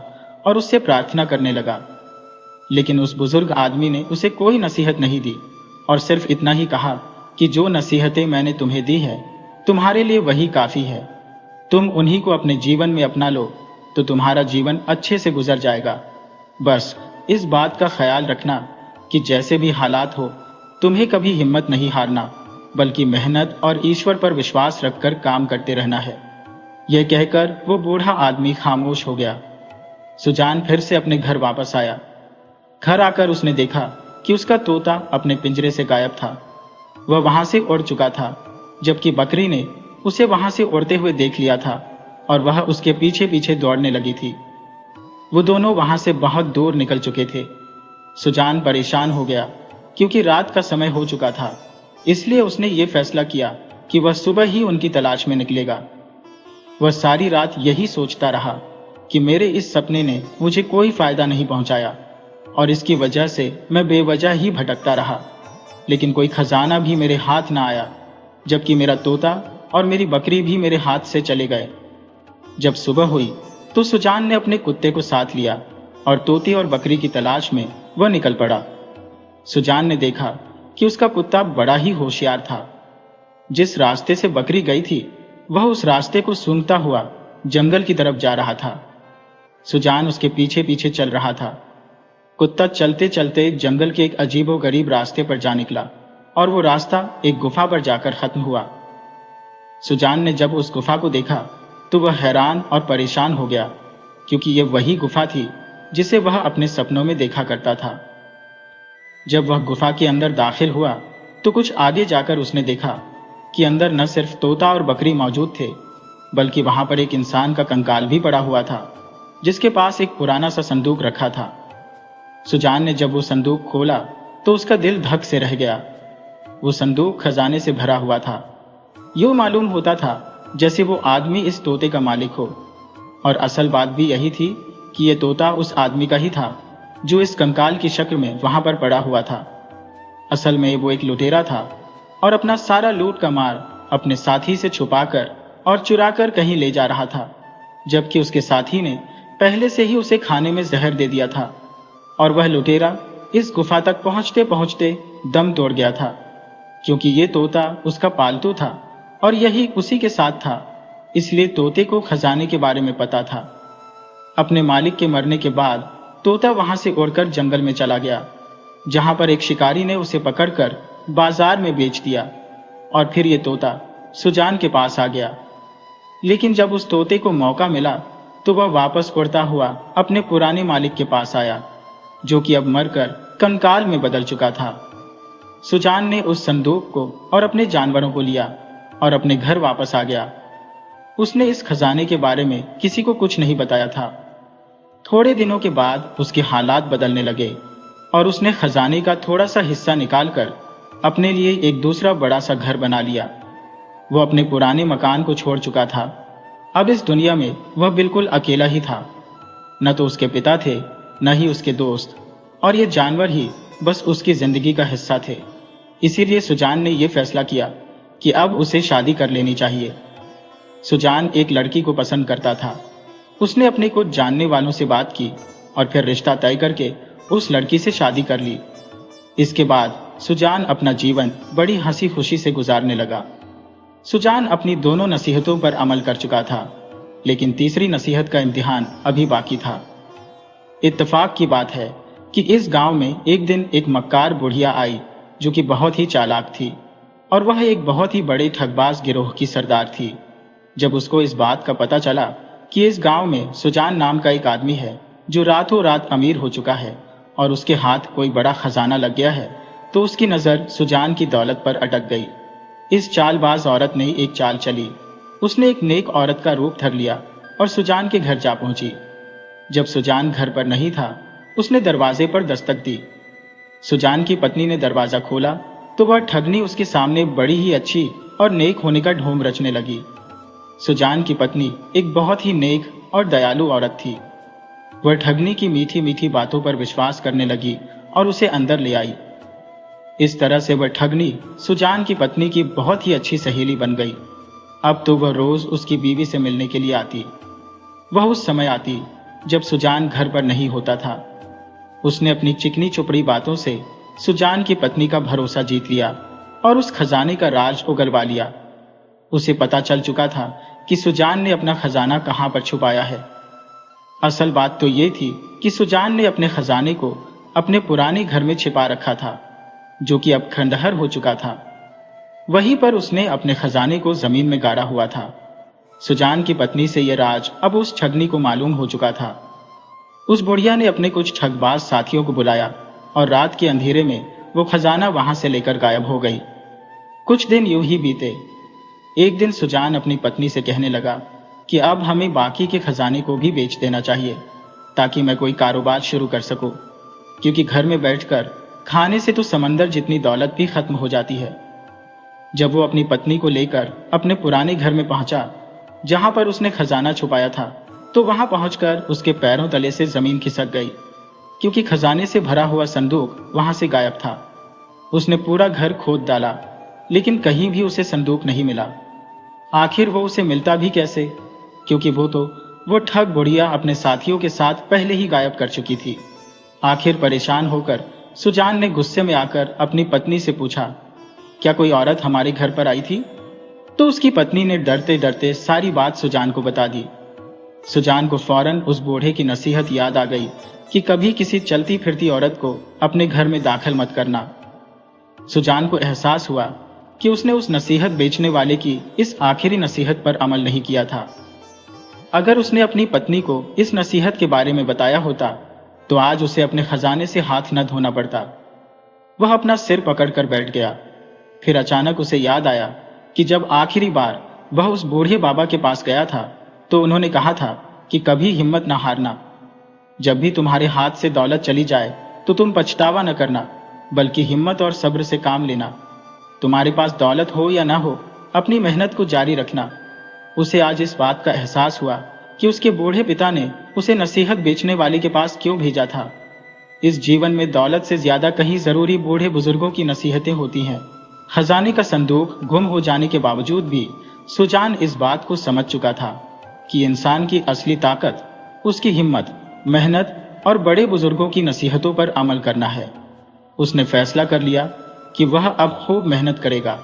और उससे प्रार्थना करने लगा। लेकिन उस बुजुर्ग आदमी ने उसे कोई नसीहत नहीं दी और सिर्फ इतना ही कहा कि जो नसीहतें मैंने तुम्हें दी है, तुम्हारे लिए वही काफी है। तुम उन्हीं को अपने जीवन में अपना लो तो तुम्हारा जीवन अच्छे से गुजर जाएगा। बस इस बात का ख्याल रखना कि जैसे भी हालात हो, तुम्हें कभी हिम्मत नहीं हारना, बल्कि मेहनत और ईश्वर पर विश्वास रखकर काम करते रहना है। यह कहकर वो बूढ़ा आदमी खामोश हो गया। सुजान फिर से अपने घर वापस आया। घर आकर उसने देखा कि उसका तोता अपने पिंजरे से गायब था। वह वहां से उड़ चुका था, जबकि बकरी ने उसे वहां से उड़ते हुए देख लिया था और वह उसके पीछे पीछे दौड़ने लगी थी। वो दोनों वहां से बहुत दूर निकल चुके थे। सुजान परेशान हो गया क्योंकि रात का समय हो चुका था, इसलिए उसने ये फैसला किया कि वह सुबह ही उनकी तलाश में निकलेगा। वह सारी रात यही सोचता रहा कि मेरे इस सपने ने मुझे कोई फायदा नहीं पहुंचाया और इसकी वजह से मैं बेवजह ही भटकता रहा, लेकिन कोई खजाना भी मेरे हाथ ना आया, जबकि मेरा तोता और मेरी बकरी भी मेरे हाथ से चले गए। जब सुबह हुई तो सुजान ने अपने कुत्ते को साथ लिया और तोते और बकरी की तलाश में वह निकल पड़ा। सुजान ने देखा कि उसका कुत्ता बड़ा ही होशियार था। जिस रास्ते से बकरी गई थी, वह उस रास्ते को सूंघता हुआ जंगल की तरफ जा रहा था। सुजान उसके पीछे पीछे चल रहा था। कुत्ता चलते चलते जंगल के एक अजीबोगरीब रास्ते पर जा निकला और वो रास्ता एक गुफा पर जाकर खत्म हुआ। सुजान ने जब उस गुफा को देखा तो वह हैरान और परेशान हो गया, क्योंकि यह वही गुफा थी जिसे वह अपने सपनों में देखा करता था। जब वह गुफा के अंदर दाखिल हुआ तो कुछ आगे जाकर उसने देखा कि अंदर न सिर्फ तोता और बकरी मौजूद थे, बल्कि वहां पर एक इंसान का कंकाल भी पड़ा हुआ था, जिसके पास एक पुराना सा संदूक रखा था। सुजान ने जब वो संदूक खोला तो उसका दिल धक से रह गया। वो संदूक खजाने से भरा हुआ था। यूं मालूम होता था जैसे वो आदमी इस तोते का मालिक हो, और असल बात भी यही थी कि ये तोता उस आदमी का ही था जो इस कंकाल की शक्ल में वहां पर पड़ा हुआ था। असल में वो एक लुटेरा था और अपना सारा लूट का माल अपने साथी से छुपाकर और चुराकर कहीं ले जा रहा था, जबकि उसके साथी ने पहले से ही उसे खाने में जहर दे दिया था और वह लुटेरा इस गुफा तक पहुंचते पहुंचते दम तोड़ गया था, क्योंकि ये तोता उसका पालतू था और यही उसी के साथ था, इसलिए तोते को खजाने के बारे में पता था। अपने मालिक के मरने के बाद तोता वहां से उड़कर जंगल में चला गया, जहां पर एक शिकारी ने उसे पकड़कर बाजार में बेच दिया और फिर ये तोता सुजान के पास आ गया। लेकिन जब उस तोते को मौका मिला तो वह वापस उड़ता हुआ अपने पुराने मालिक के पास आया, जो कि अब मरकर कंकाल में बदल चुका था। सुजान ने उस संदूक को और अपने जानवरों को लिया और अपने घर वापस आ गया। उसने इस खजाने के बारे में किसी को कुछ नहीं बताया था। थोड़े दिनों के बाद उसके हालात बदलने लगे और उसने खजाने का थोड़ा सा हिस्सा निकालकर अपने लिए एक दूसरा बड़ा सा घर बना लिया। वो अपने पुराने मकान को छोड़ चुका था। अब इस दुनिया में वह बिल्कुल अकेला ही था। न तो उसके पिता थे, न ही उसके दोस्त, और ये जानवर ही बस उसकी जिंदगी का हिस्सा थे। इसीलिए सुजान ने यह फैसला किया कि अब उसे शादी कर लेनी चाहिए। सुजान एक लड़की को पसंद करता था। उसने अपने कुछ जानने वालों से बात की और फिर रिश्ता तय करके उस लड़की से शादी कर ली। इसके बाद सुजान अपना जीवन बड़ी हंसी खुशी से गुजारने लगा। सुजान अपनी दोनों नसीहतों पर अमल कर चुका था, लेकिन तीसरी नसीहत का इम्तिहान अभी बाकी था। इत्तेफाक की बात है कि इस गांव में एक दिन एक मक्कार बुढ़िया आई, जो कि बहुत ही चालाक थी और वह एक बहुत ही बड़े ठगबाज गिरोह की सरदार थी। जब उसको इस बात का पता चला कि इस गांव में सुजान नाम का एक आदमी है जो रातों रात अमीर हो चुका है और उसके हाथ कोई बड़ा खजाना लग गया है, तो उसकी नजर सुजान की दौलत पर अटक गई। इस चालबाज औरत ने एक चाल चली। उसने एक नेक औरत का रूप धर लिया और सुजान के घर जा पहुंची। जब सुजान घर पर नहीं था, उसने दरवाजे पर दस्तक दी। सुजान की पत्नी ने दरवाजा खोला तो वह ठगनी उसके सामने बड़ी ही अच्छी और नेक होने का ढोंग रचने लगी। सुजान की पत्नी एक बहुत ही नेक और दयालु औरत थी। वह ठगनी की मीठी मीठी बातों पर विश्वास करने लगी और उसे अंदर ले आई। इस तरह से वह ठगनी सुजान की पत्नी की बहुत ही अच्छी सहेली बन गई। अब तो वह रोज उसकी बीवी से मिलने के लिए आती। वह उस समय आती जब सुजान घर पर नहीं होता था। उसने अपनी चिकनी चुपड़ी बातों से सुजान की पत्नी का भरोसा जीत लिया और उस खजाने का राज उगलवा लिया। उसे पता चल चुका था कि सुजान ने अपना खजाना कहां पर छुपाया है। असल बात तो ये थी कि सुजान ने अपने खजाने को अपने पुराने घर में छिपा रखा था, जो कि अब खंडहर हो चुका था। वहीं पर उसने अपने खजाने को जमीन में गाड़ा हुआ था। सुजान की पत्नी से यह राज अब उस ठगनी को मालूम हो चुका था। उस बुढ़िया ने अपने कुछ ठगबाज साथियों को बुलाया और रात के अंधेरे में वो खजाना वहां से लेकर गायब हो गई। कुछ दिन यूं ही बीते। एक दिन सुजान अपनी पत्नी से कहने लगा कि अब हमें बाकी के खजाने को भी बेच देना चाहिए ताकि मैं कोई कारोबार शुरू कर सकूं, क्योंकि घर में बैठकर खाने से तो समंदर जितनी दौलत भी खत्म हो जाती है। जब वो अपनी पत्नी को लेकर अपने पुराने घर में पहुंचा जहां पर उसने खजाना छुपाया था, तो वहां पहुंचकर उसके पैरों तले से जमीन खिसक गई, क्योंकि खजाने से भरा हुआ संदूक वहां से गायब था। उसने पूरा घर खोद डाला, लेकिन कहीं भी उसे संदूक नहीं मिला। आखिर वो उसे मिलता भी कैसे, क्योंकि वो ठग बुढ़िया अपने साथियों के साथ पहले ही गायब कर चुकी थी। आखिर परेशान होकर सुजान ने गुस्से में आकर अपनी पत्नी से पूछा, क्या कोई औरत हमारे घर पर आई थी? तो उसकी पत्नी ने डरते डरते सारी बात सुजान को बता दी। सुजान को फौरन उस बूढ़े की नसीहत याद आ गई कि कभी किसी चलती फिरती औरत को अपने घर में दाखिल मत करना। सुजान को एहसास हुआ कि उसने उस नसीहत बेचने वाले की इस आखिरी नसीहत पर अमल नहीं किया था। अगर उसने अपनी पत्नी को इस नसीहत के बारे में बताया होता तो आज उसे अपने खजाने से हाथ न धोना पड़ता। वह अपना सिर पकड़कर बैठ गया। फिर अचानक उसे याद आया कि जब आखिरी बार वह उस बूढ़े बाबा के पास गया था तो उन्होंने कहा था कि कभी हिम्मत न हारना। जब भी तुम्हारे हाथ से दौलत चली जाए तो तुम पछतावा न करना, बल्कि हिम्मत और सब्र से काम लेना। तुम्हारे पास दौलत हो या ना हो, अपनी मेहनत को जारी रखना। उसे आज इस बात का एहसास हुआ कि उसके बूढ़े पिता ने उसे नसीहत बेचने वाले के पास क्यों भेजा था। इस जीवन में दौलत से ज्यादा कहीं जरूरी बूढ़े बुजुर्गों की नसीहतें होती हैं। खजाने का संदूक गुम हो जाने के बावजूद भी सुजान इस बात को समझ चुका था कि इंसान की असली ताकत उसकी हिम्मत, मेहनत और बड़े बुजुर्गों की नसीहतों पर अमल करना है। उसने फैसला कर लिया कि वह अब खूब मेहनत करेगा,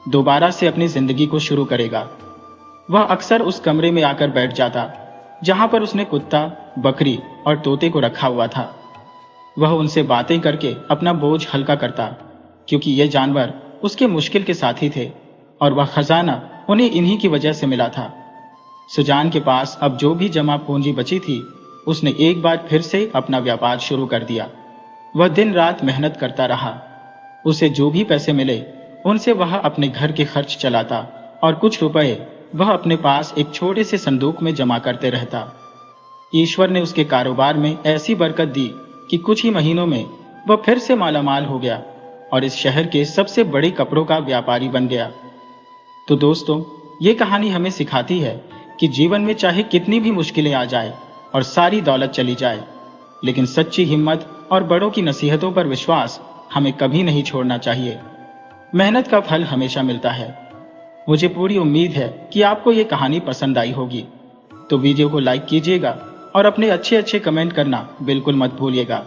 दोबारा से अपनी जिंदगी को शुरू करेगा। वह अक्सर उस कमरे में आकर बैठ जाता जहां पर उसने कुत्ता, बकरी और तोते को रखा हुआ था। वह उनसे बातें करके अपना बोझ हल्का करता, क्योंकि ये जानवर उसके मुश्किल के साथी थे और वह खजाना उन्हें इन्हीं की वजह से मिला था। सुजान के पास अब जो भी जमा पूंजी बची थी, उसने एक बार फिर से अपना व्यापार शुरू कर दिया। वह दिन रात मेहनत करता रहा। उसे जो भी पैसे मिले उनसे वह अपने घर के खर्च चलाता और कुछ रुपए वह अपने पास एक छोटे से संदूक में जमा करते रहता। ईश्वर ने उसके कारोबार में ऐसी बरकत दी कि कुछ ही महीनों में वह फिर से मालामाल हो गया और इस शहर के सबसे बड़े कपड़ों का व्यापारी बन गया। तो दोस्तों, ये कहानी हमें सिखाती है कि जीवन में चाहे कितनी भी मुश्किलें आ जाए और सारी दौलत चली जाए, लेकिन सच्ची हिम्मत और बड़ों की नसीहतों पर विश्वास हमें कभी नहीं छोड़ना चाहिए। मेहनत का फल हमेशा मिलता है। मुझे पूरी उम्मीद है कि आपको ये कहानी पसंद आई होगी। तो वीडियो को लाइक कीजिएगा और अपने अच्छे अच्छे कमेंट करना बिल्कुल मत भूलिएगा।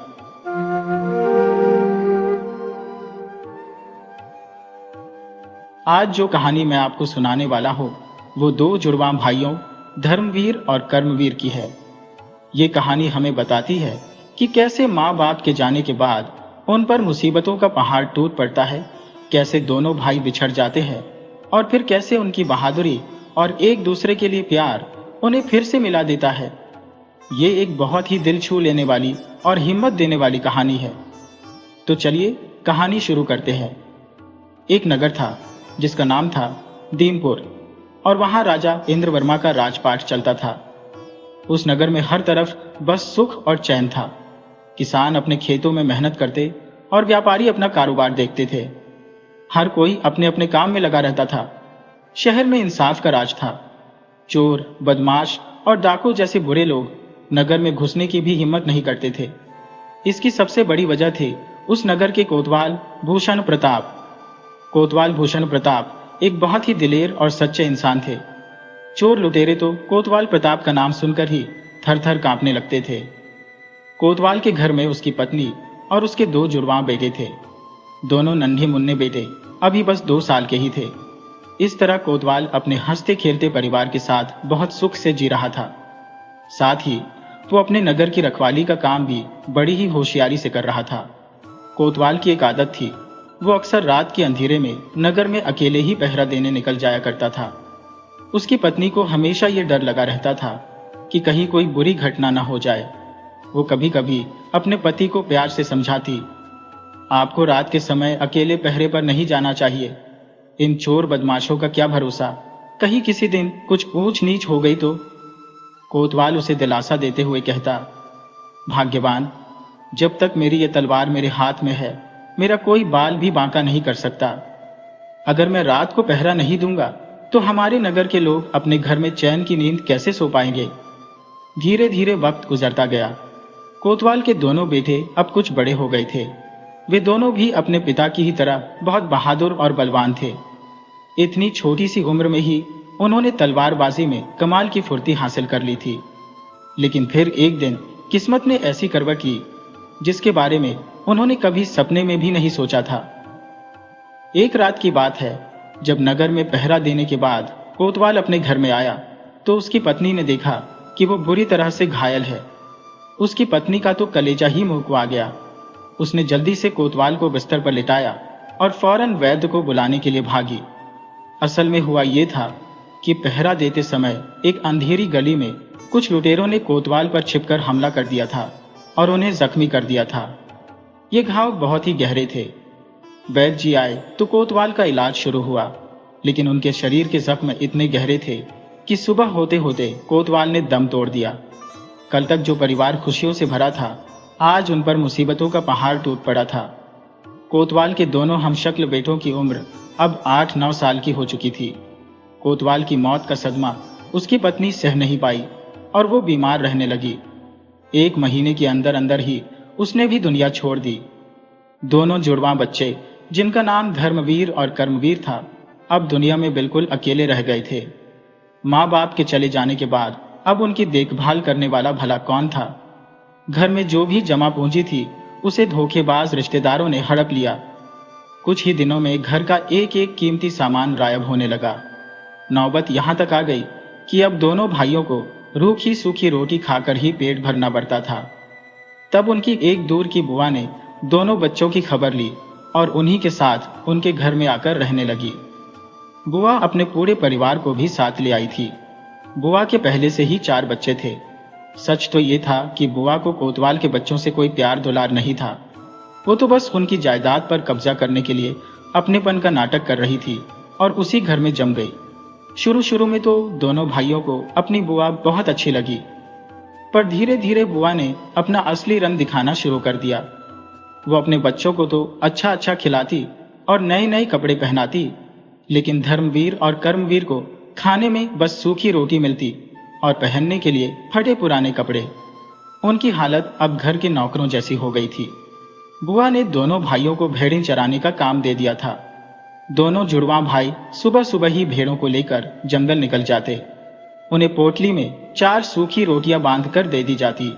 आज जो कहानी मैं आपको सुनाने वाला हूं वो दो जुड़वा भाइयों धर्मवीर और कर्मवीर की है। ये कहानी हमें बताती है कि कैसे माँ बाप के जाने के बाद उन पर मुसीबतों का पहाड़ टूट पड़ता है, कैसे दोनों भाई बिछड़ जाते हैं और फिर कैसे उनकी बहादुरी और एक दूसरे के लिए प्यार उन्हें फिर से मिला देता है। ये एक बहुत ही दिल छू लेने वाली और हिम्मत देने वाली कहानी है। तो चलिए कहानी शुरू करते हैं। एक नगर था जिसका नाम था दीमपुर और वहां राजा इंद्रवर्मा का राजपाट चलता था। उस नगर में हर तरफ बस सुख और चैन था। किसान अपने खेतों में मेहनत करते और व्यापारी अपना कारोबार देखते थे। हर कोई अपने अपने काम में लगा रहता था। शहर में इंसाफ का राज था। चोर, बदमाश और डाकू जैसे बुरे लोग नगर में घुसने की भी हिम्मत नहीं करते थे। इसकी सबसे बड़ी वजह थी उस नगर के कोतवाल भूषण प्रताप। कोतवाल भूषण प्रताप एक बहुत ही दिलेर और सच्चे इंसान थे। चोर लुटेरे तो कोतवाल प्रताप का नाम सुनकर ही थर थर कांपने लगते थे। कोतवाल के घर में उसकी पत्नी और उसके 2 जुड़वां बेटे थे। दोनों नन्हे मुन्ने बेटे अभी बस 2 साल के ही थे। इस तरह कोतवाल अपने हंसते खेलते परिवार के साथ बहुत सुख से जी रहा था। साथ ही वो अपने नगर की रखवाली का काम भी बड़ी ही होशियारी से कर रहा था। कोतवाल की एक आदत थी, वो अक्सर रात के अंधेरे में नगर में अकेले ही पहरा देने निकल जाया करता था। उसकी पत्नी को हमेशा ये डर लगा रहता था कि कहीं कोई बुरी घटना न हो जाए। वो कभी कभी अपने पति को प्यार से समझाती, आपको रात के समय अकेले पहरे पर नहीं जाना चाहिए। इन चोर बदमाशों का क्या भरोसा, कहीं किसी दिन कुछ ऊंच नीच हो गई तो। कोतवाल उसे दिलासा देते हुए कहता, भाग्यवान, जब तक मेरी ये तलवार मेरे हाथ में है मेरा कोई बाल भी बांका नहीं कर सकता। अगर मैं रात को पहरा नहीं दूंगा तो हमारे नगर के लोग अपने घर में चैन की नींद कैसे सो पाएंगे। धीरे धीरे वक्त गुजरता गया। कोतवाल के दोनों बेटे अब कुछ बड़े हो गए थे। वे दोनों भी अपने पिता की ही तरह बहुत बहादुर और बलवान थे। इतनी छोटी सी उम्र में ही उन्होंने तलवारबाजी में कमाल की फुर्ती हासिल कर ली थी। लेकिन फिर एक दिन किस्मत ने ऐसी करवट ली जिसके बारे में उन्होंने कभी सपने में भी नहीं सोचा था। एक रात की बात है, जब नगर में पहरा देने के बाद कोतवाल अपने घर में आया तो उसकी पत्नी ने देखा कि वो बुरी तरह से घायल है। उसकी पत्नी का तो कलेजा ही मुंह को आ गया। उसने जल्दी से कोतवाल को बिस्तर पर लिटाया और फौरन वैद्य को बुलाने के लिए भागी। असल में हुआ ये था कि पहरा देते समय एक अंधेरी गली में कुछ लुटेरों ने कोतवाल पर छिपकर हमला कर दिया था और उन्हें जख्मी कर दिया था। ये घाव बहुत ही गहरे थे। वैद्य जी आए तो कोतवाल का इलाज शुरू हुआ, लेकिन उनके शरीर के जख्म इतने गहरे थे कि सुबह होते होते कोतवाल ने दम तोड़ दिया। कल तक जो परिवार खुशियों से भरा था, आज उन पर मुसीबतों का पहाड़ टूट पड़ा था। कोतवाल के दोनों हमशक्ल बेटों की उम्र अब 8-9 साल की हो चुकी थी। कोतवाल की मौत का सदमा उसकी पत्नी सह नहीं पाई और वो बीमार रहने लगी। 1 महीने के अंदर अंदर ही उसने भी दुनिया छोड़ दी। दोनों जुड़वां बच्चे, जिनका नाम धर्मवीर और कर्मवीर था, अब दुनिया में बिल्कुल अकेले रह गए थे। माँ बाप के चले जाने के बाद अब उनकी देखभाल करने वाला भला कौन था। घर में जो भी जमा पूंजी थी उसे धोखेबाज रिश्तेदारों ने हड़प लिया। कुछ ही दिनों में घर का एक एक कीमती सामान गायब होने लगा। नौबत यहां तक आ गई कि अब दोनों भाइयों को रूखी सूखी रोटी खाकर ही पेट भरना पड़ता था। तब उनकी एक दूर की बुआ ने दोनों बच्चों की खबर ली और उन्हीं के साथ उनके घर में आकर रहने लगी। बुआ अपने पूरे परिवार को भी साथ ले आई थी। बुआ के पहले से ही 4 बच्चे थे। सच तो ये था कि बुआ को कोतवाल के बच्चों से कोई प्यार दुलार नहीं था। वो तो बस उनकी जायदाद पर कब्जा करने के लिए अपनेपन का नाटक कर रही थी और उसी घर में जम गई। शुरू शुरू में तो दोनों भाइयों को अपनी बुआ बहुत अच्छी लगी, पर धीरे धीरे बुआ ने अपना असली रंग दिखाना शुरू कर दिया। वो अपने बच्चों को तो अच्छा अच्छा खिलाती और नए नए कपड़े पहनाती, लेकिन धर्मवीर और कर्मवीर को खाने में बस सूखी रोटी मिलती और पहनने के लिए फटे पुराने कपड़े। उनकी हालत अब घर के नौकरों जैसी हो गई थी। बुआ ने दोनों भाइयों को भेड़ें चराने का काम दे दिया था। दोनों जुड़वां भाई सुबह सुबह ही भेड़ों को लेकर जंगल निकल जाते। उन्हें पोटली में 4 सूखी रोटियां बांधकर दे दी जाती।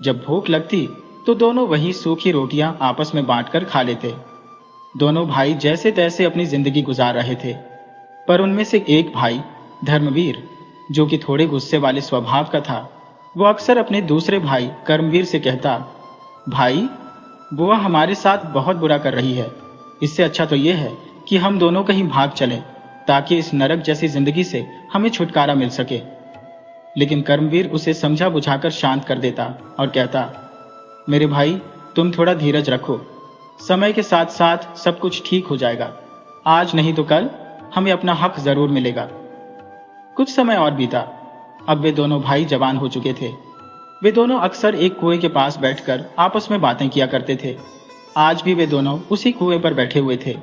जब भूख लगती तो दोनों वही सूखी रोटियां आपस में बांटकर खा लेते। दोनों भाई जैसे तैसे अपनी जिंदगी गुजार रहे थे, पर उनमें से एक भाई धर्मवीर, जो कि थोड़े गुस्से वाले स्वभाव का था, वो अक्सर अपने दूसरे भाई कर्मवीर से कहता, भाई, बुआ हमारे साथ बहुत बुरा कर रही है। इससे अच्छा तो यह है कि हम दोनों कहीं भाग चलें, ताकि इस नरक जैसी जिंदगी से हमें छुटकारा मिल सके। लेकिन कर्मवीर उसे समझा बुझाकर शांत कर देता और कहता, मेरे भाई, तुम थोड़ा धीरज रखो, समय के साथ साथ सब कुछ ठीक हो जाएगा। आज नहीं तो कल हमें अपना हक जरूर मिलेगा। कुछ समय और बीता। अब वे दोनों भाई जवान हो चुके थे। वे दोनों अक्सर एक कुएं के पास बैठकर आपस में बातें किया करते थे। आज भी वे दोनों उसी कुएं पर बैठे हुए थे।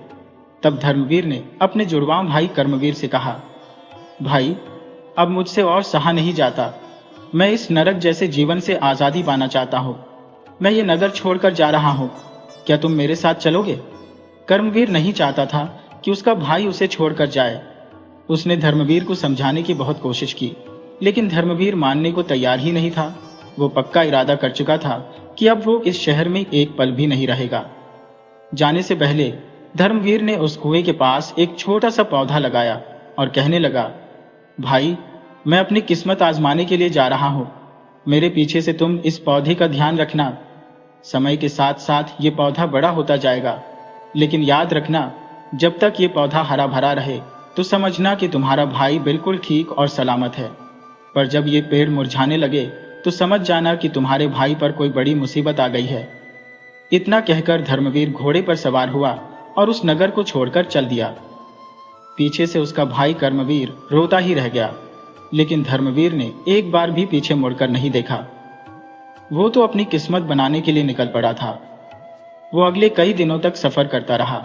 तब धर्मवीर ने अपने जुड़वां भाई कर्मवीर से कहा, भाई, अब मुझसे और सहा नहीं जाता। मैं इस नरक जैसे जीवन से आजादी पाना चाहता हूँ। मैं ये नगर छोड़कर जा रहा हूँ। क्या तुम मेरे साथ चलोगे? कर्मवीर नहीं चाहता था कि उसका भाई उसे छोड़कर जाए। उसने धर्मवीर को समझाने की बहुत कोशिश की, लेकिन धर्मवीर मानने को तैयार ही नहीं था। वो पक्का इरादा कर चुका था कि अब वो इस शहर में एक पल भी नहीं रहेगा। जाने से पहले धर्मवीर ने उस कुएं के पास एक छोटा सा पौधा लगाया और कहने लगा, भाई, मैं अपनी किस्मत आजमाने के लिए जा रहा हूं। मेरे पीछे से तुम इस पौधे का ध्यान रखना। समय के साथ साथ ये पौधा बड़ा होता जाएगा, लेकिन याद रखना, जब तक ये पौधा हरा भरा रहे तो समझना कि तुम्हारा भाई बिल्कुल ठीक और सलामत है। पर जब ये पेड़ मुरझाने लगे तो समझ जाना कि तुम्हारे भाई पर कोई बड़ी मुसीबत आ गई है। इतना कहकर धर्मवीर घोड़े पर सवार हुआ और उस नगर को छोड़कर चल दिया। पीछे से उसका भाई कर्मवीर रोता ही रह गया, लेकिन धर्मवीर ने एक बार भी पीछे मुड़कर नहीं देखा। वो तो अपनी किस्मत बनाने के लिए निकल पड़ा था। वो अगले कई दिनों तक सफर करता रहा,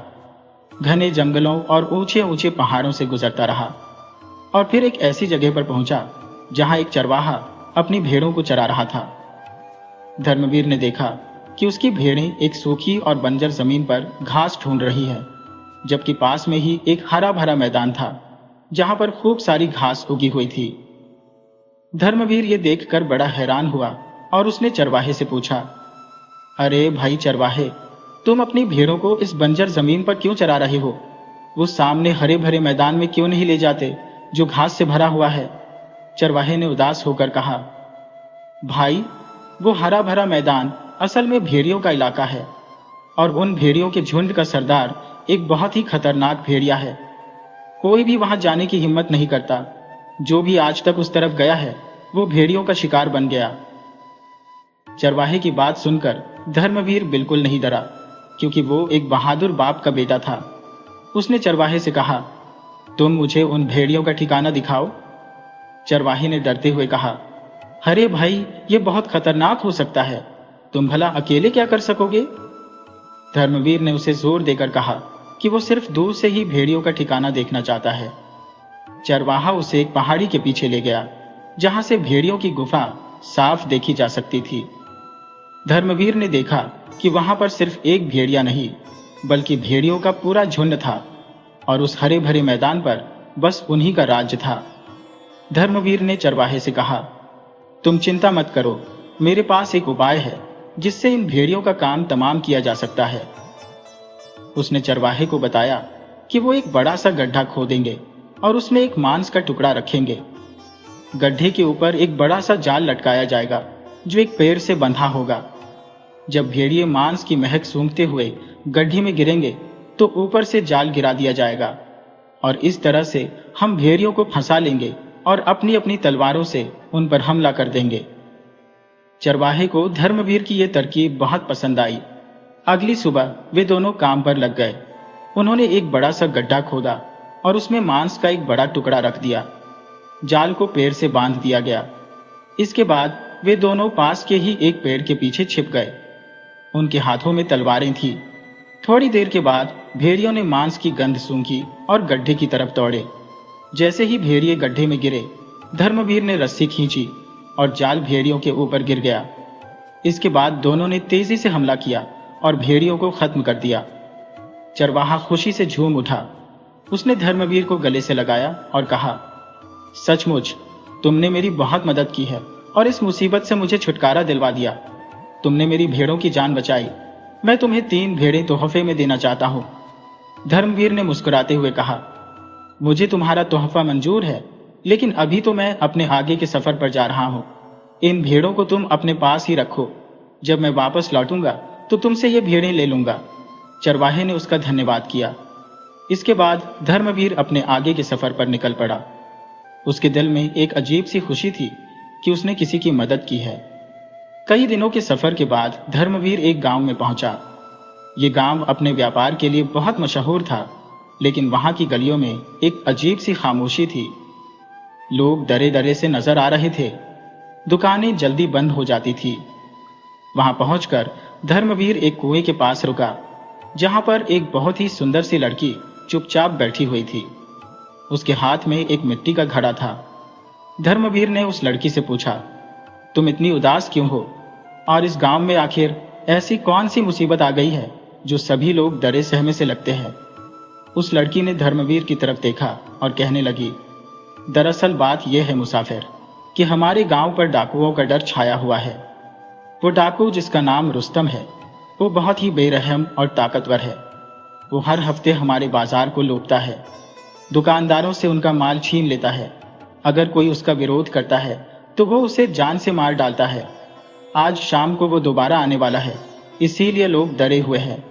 घने जंगलों और ऊंचे ऊंचे पहाड़ों से गुजरता रहा, और फिर एक ऐसी जगह पर पहुंचा जहां एक चरवाहा अपनी भेड़ों को चरा रहा था। धर्मवीर ने देखा कि उसकी भेड़ें एक सूखी और बंजर जमीन पर घास ढूंढ रही है, जबकि पास में ही एक हरा भरा मैदान था जहां पर खूब सारी घास उगी हुई थी। धर्मवीर ये देखकर बड़ा हैरान हुआ और उसने चरवाहे से पूछा, अरे भाई चरवाहे, तुम अपनी भेड़ों को इस बंजर जमीन पर क्यों चरा रहे हो? वो सामने हरे भरे मैदान में क्यों नहीं ले जाते जो घास से भरा हुआ है? चरवाहे ने उदास होकर कहा, भाई, वो हरा भरा मैदान असल में भेड़ियों का इलाका है, और उन भेड़ियों के झुंड का सरदार एक बहुत ही खतरनाक भेड़िया है। कोई भी वहां जाने की हिम्मत नहीं करता। जो भी आज तक उस तरफ गया है वो भेड़ियों का शिकार बन गया। चरवाहे की बात सुनकर धर्मवीर बिल्कुल नहीं डरा, क्योंकि वो एक बहादुर बाप का बेटा था। उसने चरवाहे से कहा, तुम मुझे उन भेड़ियों का ठिकाना दिखाओ। चरवाहे ने डरते हुए कहा, अरे भाई, ये बहुत खतरनाक हो सकता है। तुम भला अकेले क्या कर सकोगे? धर्मवीर ने उसे जोर देकर कहा कि वो सिर्फ दूर से ही भेड़ियों का ठिकाना देखना चाहता है। चरवाहा उसे एक पहाड़ी के पीछे ले गया, जहां से भेड़ियों की गुफा साफ देखी जा सकती थी। धर्मवीर ने देखा कि वहां पर सिर्फ एक भेड़िया नहीं, बल्कि भेड़ियों का पूरा झुंड था, और उस हरे भरे मैदान पर बस उन्हीं का राज्य था। धर्मवीर ने चरवाहे से कहा, तुम चिंता मत करो, मेरे पास एक उपाय है जिससे इन भेड़ियों का काम तमाम किया जा सकता है। उसने चरवाहे को बताया कि वो एक बड़ा सा गड्ढा खोदेंगे और उसमें एक मांस का टुकड़ा रखेंगे। गड्ढे के ऊपर एक बड़ा सा जाल लटकाया जाएगा जो एक पेड़ से बंधा होगा। जब भेड़िए मांस की महक सूंघते हुए गड्ढे में गिरेंगे तो ऊपर से जाल गिरा दिया जाएगा, और इस तरह से हम भेड़ियों को फंसा लेंगे और अपनी अपनी तलवारों से उन पर हमला कर देंगे। चरवाहे को धर्मवीर की यह तरकीब बहुत पसंद आई। अगली सुबह वे दोनों काम पर लग गए। उन्होंने एक बड़ा सा गड्ढा खोदा और उसमें मांस का एक बड़ा टुकड़ा रख दिया। जाल को पेड़ से बांध दिया गया। इसके बाद वे दोनों पास के ही एक पेड़ के पीछे छिप गए। उनके हाथों में तलवारें थीं। थोड़ी देर के बाद भेड़ियों ने मांस की गंध सूंघी और गड्ढे की तरफ दौड़े। जैसे ही भेड़िए गड्ढे में गिरे, धर्मवीर ने रस्सी खींची और जाल भेड़ियों के ऊपर गिर गया। इसके बाद दोनों ने तेजी से हमला किया और भेड़ियों को खत्म कर दिया। चरवाहा खुशी से झूम उठा। उसने धर्मवीर को गले से लगाया और कहा, सचमुच तुमने मेरी बहुत मदद की है और इस मुसीबत से मुझे छुटकारा दिलवा दिया। तुमने मेरी भेड़ों की जान बचाई। मैं तुम्हें 3 भेड़ें तोहफे में देना चाहता हूं। धर्मवीर ने मुस्कुराते हुए कहा, मुझे तुम्हारा तोहफा मंजूर है, लेकिन अभी तो मैं अपने आगे के सफर पर जा रहा हूं। इन भेड़ों को तुम अपने पास ही रखो। जब मैं वापस लौटूंगा तो तुमसे ये भेड़ें ले लूंगा। चरवाहे ने उसका धन्यवाद किया। इसके बाद धर्मवीर अपने आगे के सफर पर निकल पड़ा। उसके दिल में एक अजीब सी खुशी थी कि उसने किसी की मदद की है। कई दिनों के सफर के बाद धर्मवीर एक गांव में पहुंचा। ये गांव अपने व्यापार के लिए बहुत मशहूर था, लेकिन वहां की गलियों में एक अजीब सी खामोशी थी। लोग डरे डरे से नजर आ रहे थे। दुकानें जल्दी बंद हो जाती थी। वहां पहुंचकर धर्मवीर एक कुएं के पास रुका, जहां पर एक बहुत ही सुंदर सी लड़की चुपचाप बैठी हुई थी। उसके हाथ में एक मिट्टी का घड़ा था। धर्मवीर ने उस लड़की से पूछा, तुम इतनी उदास क्यों हो, और इस गांव में आखिर ऐसी कौन सी मुसीबत आ गई है जो सभी लोग डरे सहमे से लगते हैं। उस लड़की ने धर्मवीर की तरफ देखा और कहने लगी, दरअसल बात यह है मुसाफिर कि हमारे गांव पर डाकुओं का डर छाया हुआ है। वो डाकू जिसका नाम रुस्तम है, वो बहुत ही बेरहम और ताकतवर है। वो हर हफ्ते हमारे बाजार को लूटता है, दुकानदारों से उनका माल छीन लेता है। अगर कोई उसका विरोध करता है तो वो उसे जान से मार डालता है। आज शाम को वो दोबारा आने वाला है, इसीलिए लोग डरे हुए हैं।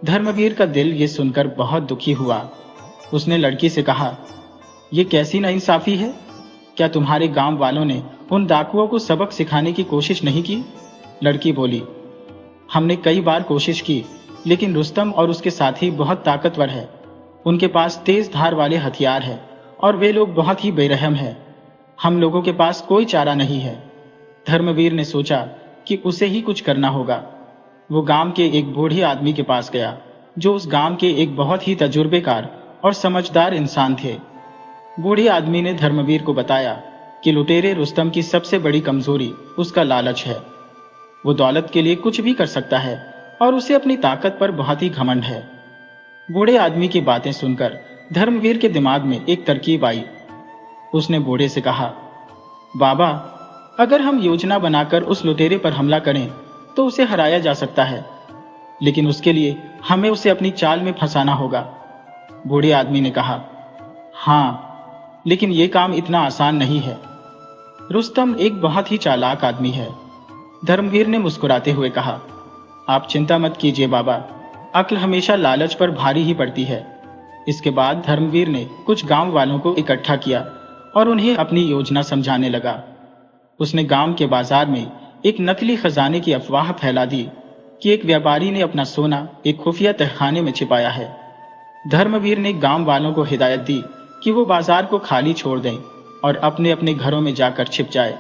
धर्मवीर का दिल ये सुनकर बहुत दुखी हुआ। उसने लड़की से कहा, ये कैसी नाइंसाफी है? क्या तुम्हारे गांव वालों ने उन डाकुओं को सबक सिखाने की कोशिश नहीं की? लड़की बोली, हमने कई बार कोशिश की, लेकिन रुस्तम और उसके साथी बहुत ताकतवर है। उनके पास तेज धार वाले हथियार है और वे लोग बहुत ही बेरहम हैं। हम लोगों के पास कोई चारा नहीं है। धर्मवीर ने सोचा कि उसे ही कुछ करना होगा। वो गांव के एक बूढ़े आदमी के पास गया, जो उस गांव के एक बहुत ही तजुर्बेकार और समझदार इंसान थे। बूढ़े आदमी ने धर्मवीर को बताया कि लुटेरे रुस्तम की सबसे बड़ी कमजोरी उसका लालच है। वो दौलत के लिए कुछ भी कर सकता है और उसे अपनी ताकत पर बहुत ही घमंड है। बूढ़े आदमी की बातें सुनकर धर्मवीर के दिमाग में एक तरकीब आई। उसने बूढ़े से कहा, बाबा, अगर हम योजना बनाकर उस लुटेरे पर हमला करें तो उसे हराया जा सकता है, लेकिन उसके लिए हमें उसे अपनी चाल में फंसाना होगा। बूढ़े आदमी ने कहा, हाँ, लेकिन यह काम इतना आसान नहीं है। रुस्तम एक बहुत ही चालाक आदमी है। धर्मवीर ने मुस्कुराते हुए कहा, आप चिंता मत कीजिए बाबा, अक्ल हमेशा लालच पर भारी ही पड़ती है। इसके बाद धर्मवीर ने कुछ गांव वालों को इकट्ठा किया और उन्हें अपनी योजना समझाने लगा। उसने गांव के बाजार में एक नकली खजाने की अफवाह फैला दी कि एक व्यापारी ने अपना सोना एक खुफिया तहखाने में छिपाया है। धर्मवीर ने गांव वालों को हिदायत दी कि वो बाजार को खाली छोड़ दें और अपने अपने घरों में जाकर छिप जाए।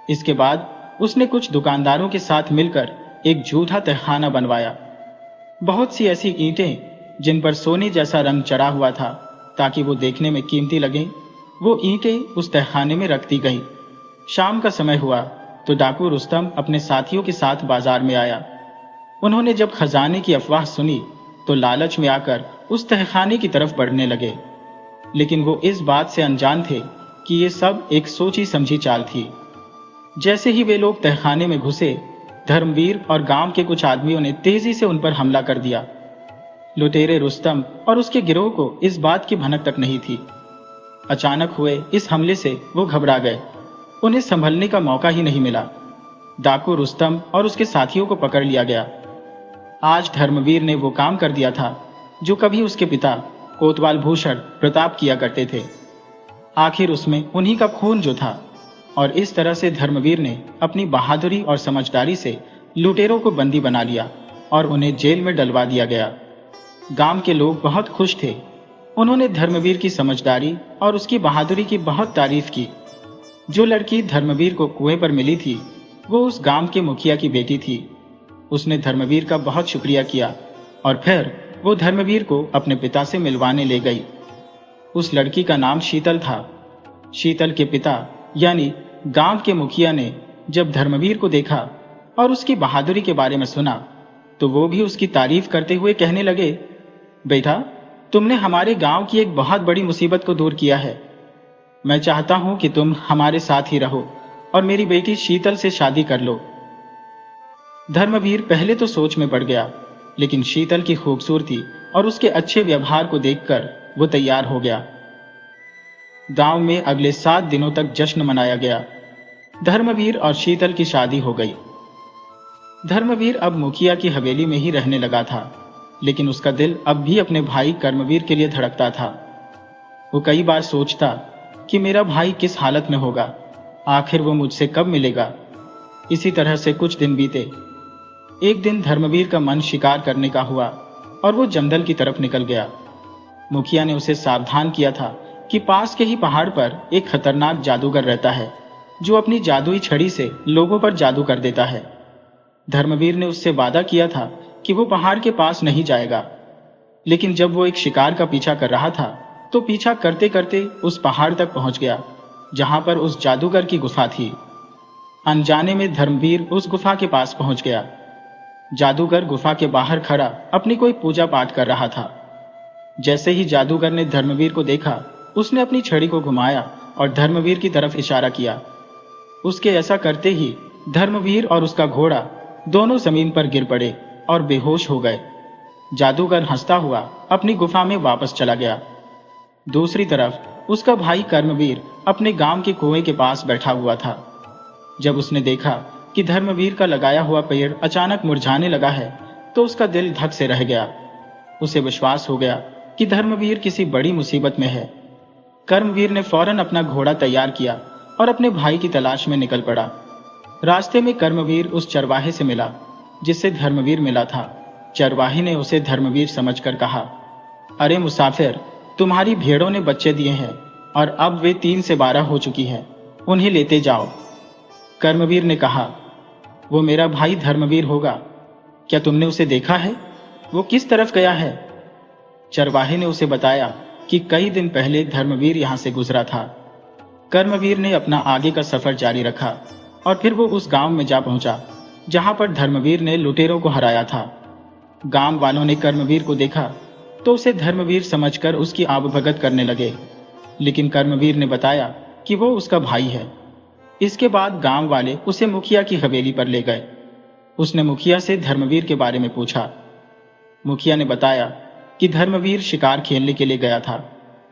इसके बाद उसने कुछ दुकानदारों के साथ मिलकर एक झूठा तहखाना बनवाया। बहुत सी ऐसी ईंटें जिन पर सोने जैसा रंग चढ़ा हुआ था, ताकि वो देखने में कीमती लगें, वो ईंटें उस तहखाने में रख दी गईं। शाम का समय हुआ तो डाकू रुस्तम अपने साथियों के साथ बाजार में आया। उन्होंने जब खजाने की अफवाह सुनी तो लालच में आकर उस तहखाने की तरफ बढ़ने लगे, लेकिन वो इस बात से अनजान थे कि ये सब एक सोची समझी चाल थी। जैसे ही वे लोग तहखाने में घुसे, धर्मवीर और गांव के कुछ आदमियों ने तेजी से उन पर हमला कर दिया। लुटेरे रुस्तम और उसके गिरोह को इस बात की भनक तक नहीं थी। अचानक हुए इस हमले से वो घबरा गए। उन्हें संभलने का मौका ही नहीं मिला। डाकू रुस्तम और उसके साथियों को पकड़ लिया गया। आज धर्मवीर ने वो काम कर दिया था जो कभी उसके पिता कोतवाल भूषण प्रताप किया करते थे। आखिर उसमें उन्हीं का खून जो था, और इस तरह से धर्मवीर ने अपनी बहादुरी और समझदारी से लुटेरों को बंदी बना लिया और उन्हें जेल में डलवा दिया गया। गांव के लोग बहुत खुश थे। उन्होंने धर्मवीर की समझदारी और उसकी बहादुरी की बहुत तारीफ की। जो लड़की धर्मवीर को कुएं पर मिली थी, वो उस गांव के मुखिया की बेटी थी। उसने धर्मवीर का बहुत शुक्रिया किया और फिर वो धर्मवीर को अपने पिता से मिलवाने ले गई। उस लड़की का नाम शीतल था। शीतल के पिता यानी गांव के मुखिया ने जब धर्मवीर को देखा और उसकी बहादुरी के बारे में सुना, तो वो भी उसकी तारीफ करते हुए कहने लगे, बेटा, तुमने हमारे गांव की एक बहुत बड़ी मुसीबत को दूर किया है। मैं चाहता हूं कि तुम हमारे साथ ही रहो और मेरी बेटी शीतल से शादी कर लो। धर्मवीर पहले तो सोच में पड़ गया, लेकिन शीतल की खूबसूरती और उसके अच्छे व्यवहार को देखकर वो तैयार हो गया। गांव में अगले 7 दिनों तक जश्न मनाया गया। धर्मवीर और शीतल की शादी हो गई। धर्मवीर अब मुखिया की हवेली में ही रहने लगा था, लेकिन उसका दिल अब भी अपने भाई कर्मवीर के लिए धड़कता था। वो कई बार सोचता कि मेरा भाई किस हालत में होगा, आखिर वो मुझसे कब मिलेगा। इसी तरह से कुछ दिन बीते। एक दिन धर्मवीर का मन शिकार करने का हुआ और वो जंगल की तरफ निकल गया। मुखिया ने उसे सावधान किया था कि पास के ही पहाड़ पर एक खतरनाक जादूगर रहता है, जो अपनी जादुई छड़ी से लोगों पर जादू कर देता है। धर्मवीर ने उससे वादा किया था कि वो पहाड़ के पास नहीं जाएगा, लेकिन जब वो एक शिकार का पीछा कर रहा था तो पीछा करते करते उस पहाड़ तक पहुंच गया जहां पर उस जादूगर की गुफा थी। अनजाने में धर्मवीर उस गुफा के पास पहुंच गया। जादूगर गुफा के बाहर खड़ा अपनी कोई पूजा पाठ कर रहा था। जैसे ही जादूगर ने धर्मवीर को देखा, उसने अपनी छड़ी को घुमाया और धर्मवीर की तरफ इशारा किया। उसके ऐसा करते ही धर्मवीर और उसका घोड़ा दोनों जमीन पर गिर पड़े और बेहोश हो गए। जादूगर हंसता हुआ अपनी गुफा में वापस चला गया। दूसरी तरफ उसका भाई कर्मवीर अपने गांव के कुएं के पास बैठा हुआ था। जब उसने देखा कि धर्मवीर का लगाया हुआ पेड़ अचानक मुरझाने लगा है तो उसका दिल धक से रह गया। उसे विश्वास हो गया कि धर्मवीर किसी बड़ी मुसीबत में है। कर्मवीर ने फौरन अपना घोड़ा तैयार किया और अपने भाई की तलाश में निकल पड़ा। रास्ते में कर्मवीर उस चरवाहे से मिला जिससे धर्मवीर मिला था। चरवाहे ने उसे धर्मवीर समझकर कहा, अरे मुसाफिर, तुम्हारी भेड़ों ने बच्चे दिए हैं और अब वे 3 से 12 हो चुकी है, उन्हें लेते जाओ। कर्मवीर ने कहा, वो मेरा भाई धर्मवीर होगा, क्या तुमने उसे देखा है? वो किस तरफ गया है? चरवाहे ने उसे बताया कि कई दिन पहले धर्मवीर यहां से गुजरा था। कर्मवीर ने अपना आगे का सफर जारी रखा और फिर वो उस गांव में जा पहुंचा जहां पर धर्मवीर ने लुटेरों को हराया था। गांव वालों ने कर्मवीर को देखा तो उसे धर्मवीर समझकर उसकी आवभगत करने लगे, लेकिन कर्मवीर ने बताया कि वो उसका भाई है। इसके बाद गांव वाले उसे मुखिया की हवेली पर ले गए। उसने मुखिया से धर्मवीर के बारे में पूछा। मुखिया ने बताया कि धर्मवीर शिकार खेलने के लिए गया था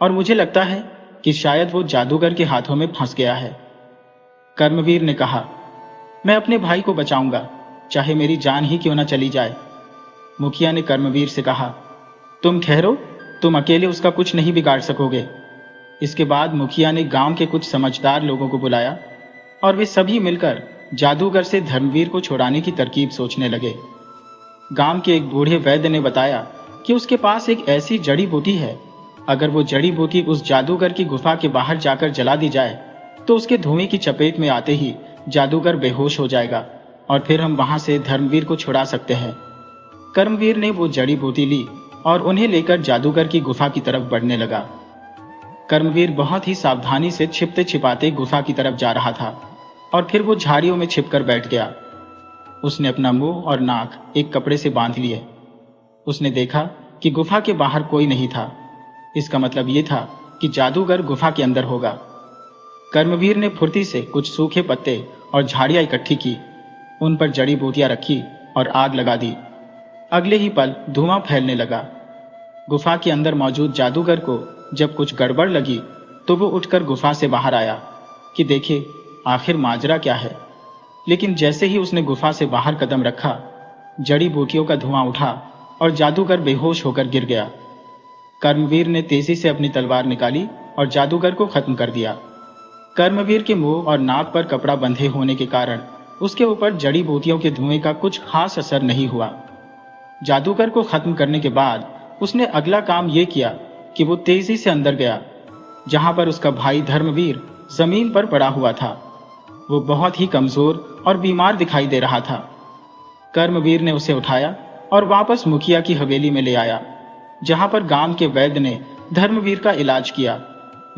और मुझे लगता है कि शायद वो जादूगर के हाथों में फंस गया है। कर्मवीर ने कहा, मैं अपने भाई को बचाऊंगा, चाहे मेरी जान ही क्यों न चली जाए। मुखिया ने कर्मवीर से कहा, तुम ठहरो, तुम अकेले उसका कुछ नहीं बिगाड़ सकोगे। इसके बाद मुखिया ने गांव के कुछ समझदार लोगों को बुलाया और वे सभी मिलकर जादूगर से धर्मवीर को छुड़ाने की तरकीब सोचने लगे। गांव के एक बूढ़े वैद्य ने बताया कि उसके पास एक ऐसी जड़ी बूटी है, अगर वो जड़ी बूटी उस जादूगर की गुफा के बाहर जाकर जला दी जाए तो उसके धुएं की चपेट में आते ही जादूगर बेहोश हो जाएगा और फिर हम वहां से धर्मवीर को छुड़ा सकते हैं। कर्मवीर ने वो जड़ी बूटी ली और उन्हें लेकर जादूगर की गुफा की तरफ बढ़ने लगा। कर्मवीर बहुत ही सावधानी से छिपते छिपाते गुफा की तरफ जा रहा था और फिर वो झाड़ियों में छिपकर बैठ गया। उसने अपना मुंह और नाक एक कपड़े से बांध लिए। उसने देखा कि गुफा के बाहर कोई नहीं था। इसका मतलब ये था कि जादूगर गुफा के अंदर होगा। कर्मवीर ने फुर्ती से कुछ सूखे पत्ते और झाड़ियां इकट्ठी की, उन पर जड़ी बूटियां रखी और आग लगा दी। अगले ही पल धुआं फैलने लगा। गुफा के अंदर मौजूद जादूगर को जब कुछ गड़बड़ लगी तो वो उठकर गुफा से बाहर आया कि देखे आखिर माजरा क्या है। लेकिन जैसे ही उसने गुफा से बाहर कदम रखा, जड़ी बूटियों का धुआं उठा और जादूगर बेहोश होकर गिर गया। कर्मवीर ने तेजी से अपनी तलवार निकाली और जादूगर को खत्म कर दिया। कर्मवीर के मुंह और नाक पर कपड़ा बंधे होने के कारण उसके ऊपर जड़ी बूटियों के धुएं का कुछ खास असर नहीं हुआ। जादूगर को खत्म करने के बाद उसने अगला काम यह किया कि वो तेजी से अंदर गया जहां पर उसका भाई धर्मवीर जमीन पर पड़ा हुआ था। वो बहुत ही कमजोर और बीमार दिखाई दे रहा था। कर्मवीर ने उसे उठाया और वापस मुखिया की हवेली में ले आया, जहां पर गांव के वैद्य ने धर्मवीर का इलाज किया।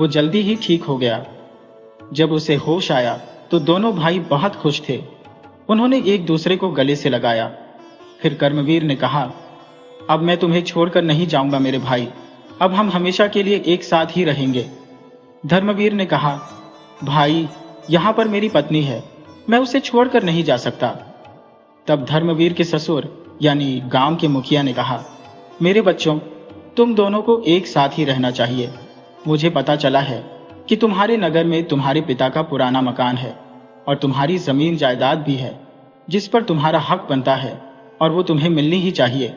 वो जल्दी ही ठीक हो गया। जब उसे होश आया तो दोनों भाई बहुत खुश थे। उन्होंने एक दूसरे को गले से लगाया। फिर कर्मवीर ने कहा, अब मैं तुम्हें छोड़कर नहीं जाऊंगा मेरे भाई, अब हम हमेशा के लिए एक साथ ही रहेंगे। धर्मवीर ने कहा, भाई, यहां पर मेरी पत्नी है, मैं उसे छोड़कर नहीं जा सकता। तब धर्मवीर के ससुर यानी गांव के मुखिया ने कहा, मेरे बच्चों, तुम दोनों को एक साथ ही रहना चाहिए। मुझे पता चला है कि तुम्हारे नगर में तुम्हारे पिता का पुराना मकान है और तुम्हारी जमीन जायदाद भी है जिस पर तुम्हारा हक बनता है और वो तुम्हें मिलनी ही चाहिए।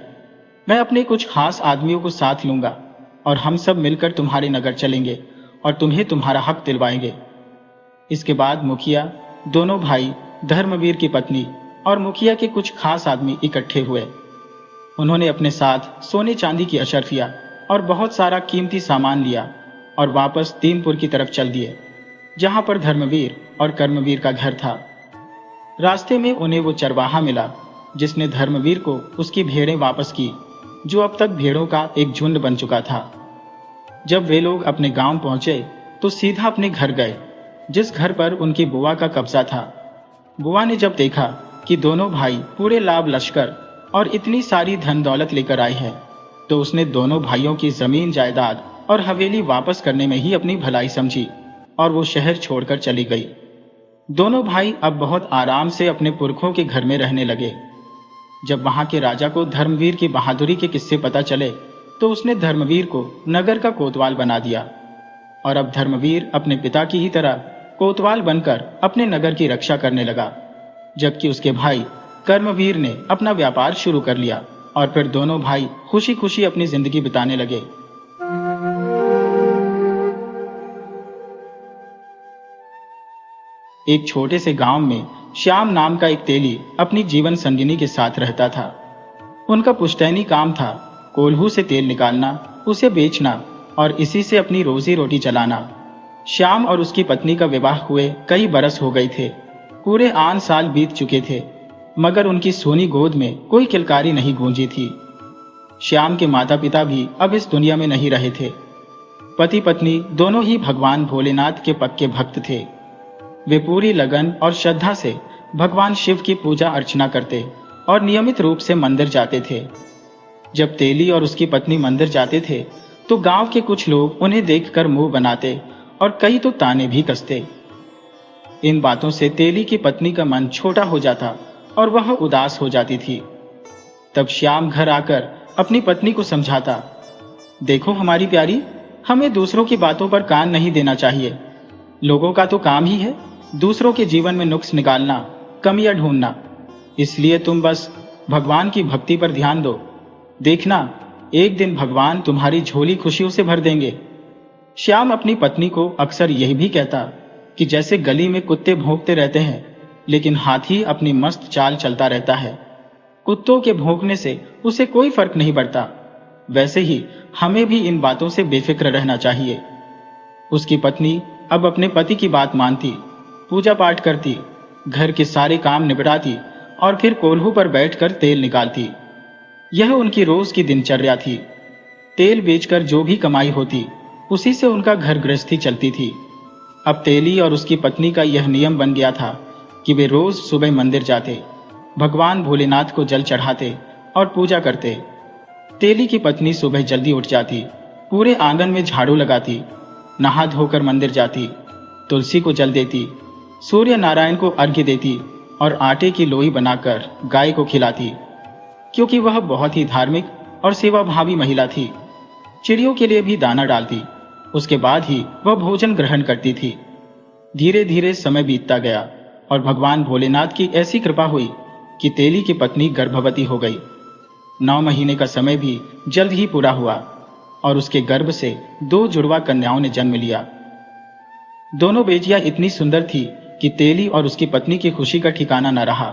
मैं अपने कुछ खास आदमियों को साथ लूंगा और हम सब मिलकर तुम्हारे नगर चलेंगे और तुम्हें तुम्हारा हक दिलवाएंगे। इसके बाद मुखिया, दोनों भाई, धर्मवीर की पत्नी और मुखिया के कुछ खास आदमी इकट्ठे हुए। उन्होंने अपने साथ सोने चांदी की अशर्फिया और बहुत सारा कीमती सामान लिया और वापस दीनपुर की तरफ चल दिए, जहां पर धर्मवीर और कर्मवीर का घर था। रास्ते में उन्हें वो चरवाहा मिला जिसने धर्मवीर को उसकी भेड़ें वापस की, जो अब तक भेड़ों का एक झुंड बन चुका था। जब वे लोग अपने गांव पहुंचे तो सीधा अपने घर गए, जिस घर पर उनकी बुआ का कब्जा था। बुआ ने जब देखा कि दोनों भाई पूरे लाभ लश्कर और इतनी सारी धन दौलत लेकर आए हैं, तो उसने दोनों भाइयों की जमीन जायदाद और हवेली वापस करने में ही अपनी भलाई समझी और वो शहर छोड़कर चली गई। दोनों भाई अब बहुत आराम से अपने पुरखों के घर में रहने लगे। जब वहां के राजा को धर्मवीर की बहादुरी के किस्से पता चले तो उसने धर्मवीर को नगर का कोतवाल बना दिया और अब धर्मवीर अपने पिता की ही तरह कोतवाल बनकर अपने नगर की रक्षा करने लगा, जबकि उसके भाई कर्मवीर ने अपना व्यापार शुरू कर लिया और फिर दोनों भाई खुशी खुशी अपनी जिंदगी बिताने लगे। एक छोटे से गांव में श्याम नाम का एक तेली अपनी जीवन संगिनी के साथ रहता था। उनका पुश्तैनी काम था कोल्हू से तेल निकालना, उसे बेचना और इसी से अपनी रोजी रोटी चलाना। श्याम और उसकी पत्नी का विवाह हुए कई बरस हो गए थे। पूरे 8 साल बीत चुके थे, मगर उनकी सोनी गोद में कोई किलकारी नहीं गूंजी थी। श्याम के माता पिता भी अब इस दुनिया में नहीं रहे थे। पति पत्नी दोनों ही भगवान भोलेनाथ के पक्के भक्त थे। वे पूरी लगन और श्रद्धा से भगवान शिव की पूजा अर्चना करते और नियमित रूप से मंदिर जाते थे। जब तेली और उसकी पत्नी मंदिर जाते थे तो गांव के कुछ लोग उन्हें देखकर मुंह बनाते और कई तो ताने भी कसते। इन बातों से तेली की पत्नी का मन छोटा हो जाता और वह उदास हो जाती थी। तब श्याम घर आकर अपनी पत्नी को समझाता, देखो हमारी प्यारी, हमें दूसरों की बातों पर कान नहीं देना चाहिए। लोगों का तो काम ही है दूसरों के जीवन में नुक्स निकालना, कमियां ढूंढना। इसलिए तुम बस भगवान की भक्ति पर ध्यान दो। देखना, एक दिन भगवान तुम्हारी झोली खुशियों से भर देंगे। श्याम अपनी पत्नी को अक्सर यही भी कहता कि जैसे गली में कुत्ते भौंकते रहते हैं, लेकिन हाथी अपनी मस्त चाल चलता रहता है। कुत्तों के भौंकने से उसे कोई फर्क नहीं पड़ता, वैसे ही हमें भी इन बातों से बेफिक्र रहना चाहिए। उसकी पत्नी अब अपने पति की बात मानती, पूजा पाठ करती, घर के सारे काम निपटाती और फिर कोल्हू पर बैठकर तेल निकालती। यह उनकी रोज की दिनचर्या थी। तेल बेचकर जो भी कमाई होती उसी से उनका घर गृहस्थी चलती थी। अब तेली और उसकी पत्नी का यह नियम बन गया था कि वे रोज सुबह मंदिर जाते, भगवान भोलेनाथ को जल चढ़ाते और पूजा करते। तेली की पत्नी सुबह जल्दी उठ जाती, पूरे आंगन में झाड़ू लगाती, नहा धोकर मंदिर जाती, तुलसी को जल देती, सूर्य नारायण को अर्घ्य देती और आटे की लोई बनाकर गाय को खिलाती, क्योंकि वह बहुत ही धार्मिक और सेवाभावी महिला थी। चिड़ियों के लिए भी दाना डालती, उसके बाद ही वह भोजन ग्रहण करती थी। धीरे धीरे समय बीतता गया और भगवान भोलेनाथ की ऐसी कृपा हुई कि तेली की पत्नी गर्भवती हो गई। 9 महीने का समय भी जल्द ही पूरा हुआ और उसके गर्भ से 2 जुड़वा कन्याओं ने जन्म लिया। दोनों बेटियां इतनी सुंदर थी कि तेली और उसकी पत्नी की खुशी का ठिकाना न रहा।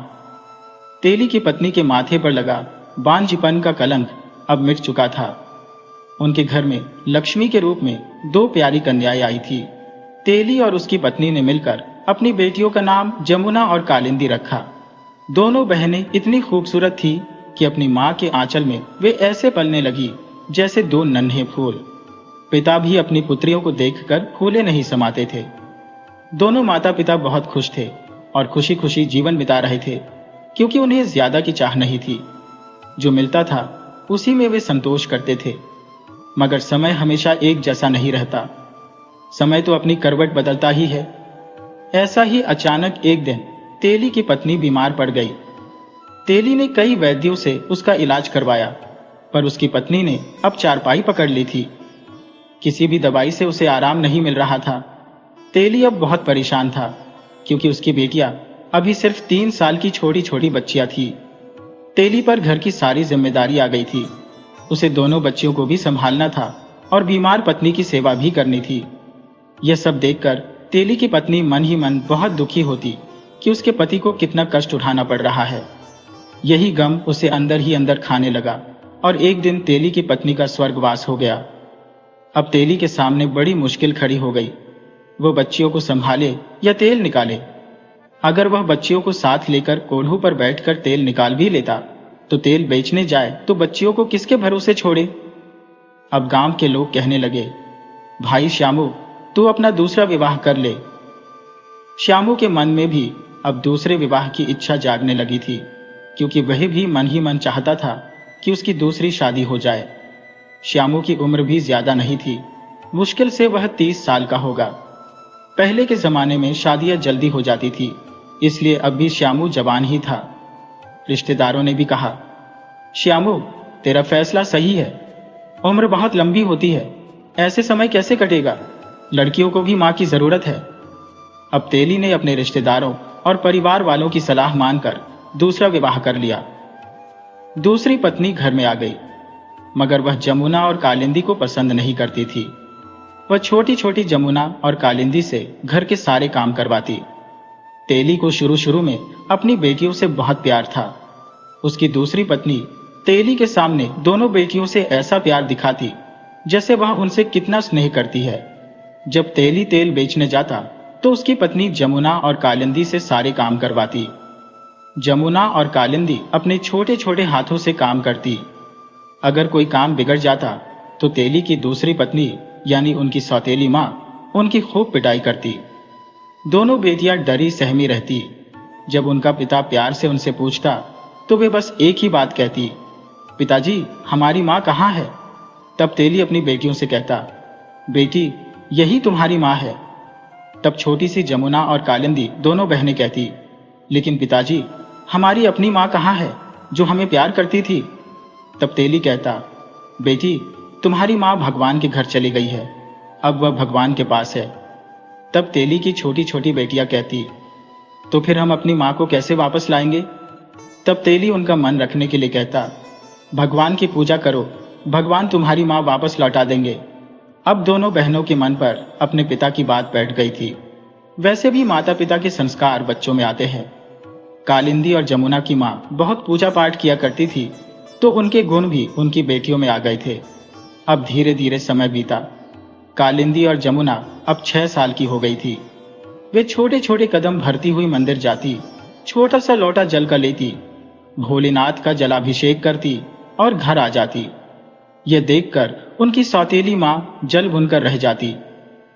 तेली की पत्नी के माथे पर लगा बांझपन का कलंक अब मिट चुका था। उनके घर में लक्ष्मी के रूप में 2 प्यारी कन्याएं आई थी। तेली और उसकी पत्नी ने मिलकर अपनी बेटियों का नाम जमुना और कालिंदी रखा। दोनों बहनें इतनी खूबसूरत थी कि अपनी मां के आंचल में वे ऐसे पलने लगी जैसे 2 नन्हे फूल। पिता भी अपनी पुत्रियों को देखकर फूले नहीं समाते थे। दोनों माता पिता बहुत खुश थे और खुशी खुशी जीवन बिता रहे थे, क्योंकि उन्हें ज्यादा की चाह नहीं थी। जो मिलता था उसी में वे संतोष करते थे। मगर समय हमेशा एक जैसा नहीं रहता। समय तो अपनी करवट बदलता ही है। ऐसा ही अचानक एक दिन तेली की पत्नी बीमार पड़ गई। तेली ने कई वैद्यों से उसका इलाज करवाया, पर उसकी पत्नी ने अब चारपाई पकड़ ली थी। किसी भी दवाई से उसे आराम नहीं मिल रहा था। तेली अब बहुत परेशान था, क्योंकि उसकी बेटियां अभी सिर्फ 3 साल की छोटी छोटी बच्चियां थी। तेली पर घर की सारी जिम्मेदारी आ गई थी। उसे दोनों बच्चियों को भी संभालना था और बीमार पत्नी की सेवा भी करनी थी। यह सब देखकर तेली की पत्नी मन ही मन बहुत दुखी होती कि उसके पति को कितना कष्ट उठाना पड़ रहा है। यही गम उसे अंदर ही अंदर खाने लगा और एक दिन तेली की पत्नी का स्वर्गवास हो गया। अब तेली के सामने बड़ी मुश्किल खड़ी हो गई। वो बच्चियों को संभाले या तेल निकाले। अगर वह बच्चियों को साथ लेकर कोल्हू पर बैठकर तेल निकाल भी लेता तो तेल बेचने जाए तो बच्चियों को किसके भरोसे छोड़े। अब गांव के लोग कहने लगे, भाई श्यामू, तू अपना दूसरा विवाह कर ले। श्यामू के मन में भी अब दूसरे विवाह की इच्छा जागने लगी थी, क्योंकि वह भी मन ही मन चाहता था कि उसकी दूसरी शादी हो जाए। श्यामू की उम्र भी ज्यादा नहीं थी, मुश्किल से वह 30 साल का होगा। पहले के जमाने में शादियां जल्दी हो जाती थी, इसलिए अब भी श्यामू जवान ही था। रिश्तेदारों ने भी कहा, श्यामू, तेरा फैसला सही है, उम्र बहुत लंबी होती है, ऐसे समय कैसे कटेगा, लड़कियों को भी मां की जरूरत है। अब तेली ने अपने रिश्तेदारों और परिवार वालों की सलाह मानकर दूसरा विवाह कर लिया। दूसरी पत्नी घर में आ गई, मगर वह जमुना और कालिंदी को पसंद नहीं करती थी। वह छोटी छोटी जमुना और कालिंदी से घर के सारे काम करवाती। तेली को शुरू शुरू में अपनी बेटियों से बहुत प्यार था। उसकी दूसरी पत्नी तेली के सामने दोनों बेटियों से ऐसा प्यार दिखाती जैसे वह उनसे कितना स्नेह करती है। जब तेली तेल बेचने जाता तो उसकी पत्नी जमुना और कालिंदी से सारे काम करवाती। जमुना और कालिंदी अपने छोटे छोटे हाथों से काम करती। अगर कोई काम बिगड़ जाता तो तेली की दूसरी पत्नी यानी उनकी सौतेली मां उनकी खूब पिटाई करती। दोनों बेटियां डरी सहमी रहती। जब उनका पिता प्यार से उनसे पूछता तो वे बस एक ही बात कहती, पिताजी, हमारी मां कहाँ है। तब तेली अपनी बेटियों से कहता, बेटी, यही तुम्हारी मां है। तब छोटी सी जमुना और कालिंदी दोनों बहनें कहती, लेकिन पिताजी, हमारी अपनी मां कहाँ है जो हमें प्यार करती थी। तब तेली कहता, बेटी, तुम्हारी मां भगवान के घर चली गई है, अब वह भगवान के पास है। तब तेली की छोटी छोटी बेटियां कहती, तो फिर हम अपनी मां को कैसे वापस लाएंगे। तब तेली उनका मन रखने के लिए कहता, भगवान की पूजा करो, भगवान तुम्हारी मां वापस लौटा देंगे। अब दोनों बहनों के मन पर अपने पिता की बात बैठ गई थी। वैसे भी माता पिता के संस्कार बच्चों में आते हैं। कालिंदी और जमुना की मां बहुत पूजा पाठ किया करती थी, तो उनके गुण भी उनकी बेटियों में आ गए थे। अब धीरे धीरे समय बीता। कालिंदी और जमुना अब 6 साल की हो गई थी। वे छोटे छोटे कदम भरती हुई मंदिर जाती, छोटा सा लोटा जल का लेती, भोलेनाथ का जलाभिषेक करती और घर आ जाती। यह देखकर उनकी सौतेली मां जल भुनकर रह जाती,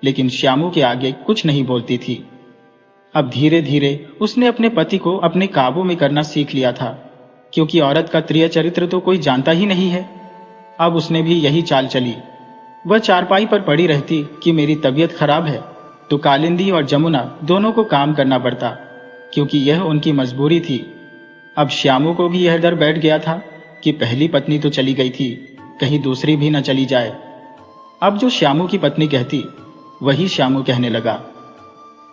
लेकिन श्यामू के आगे कुछ नहीं बोलती थी। अब धीरे धीरे उसने अपने पति को अपने काबू में करना सीख लिया था, क्योंकि औरत का त्रिय चरित्र तो कोई जानता ही नहीं है। अब उसने भी यही चाल चली। वह चारपाई पर पड़ी रहती कि मेरी तबीयत खराब है, तो कालिंदी और जमुना दोनों को काम करना पड़ता, क्योंकि यह उनकी मजबूरी थी। अब श्यामू को भी यह डर बैठ गया था कि पहली पत्नी तो चली गई थी, कहीं दूसरी भी न चली जाए। अब जो श्यामू की पत्नी कहती वही श्यामू कहने लगा।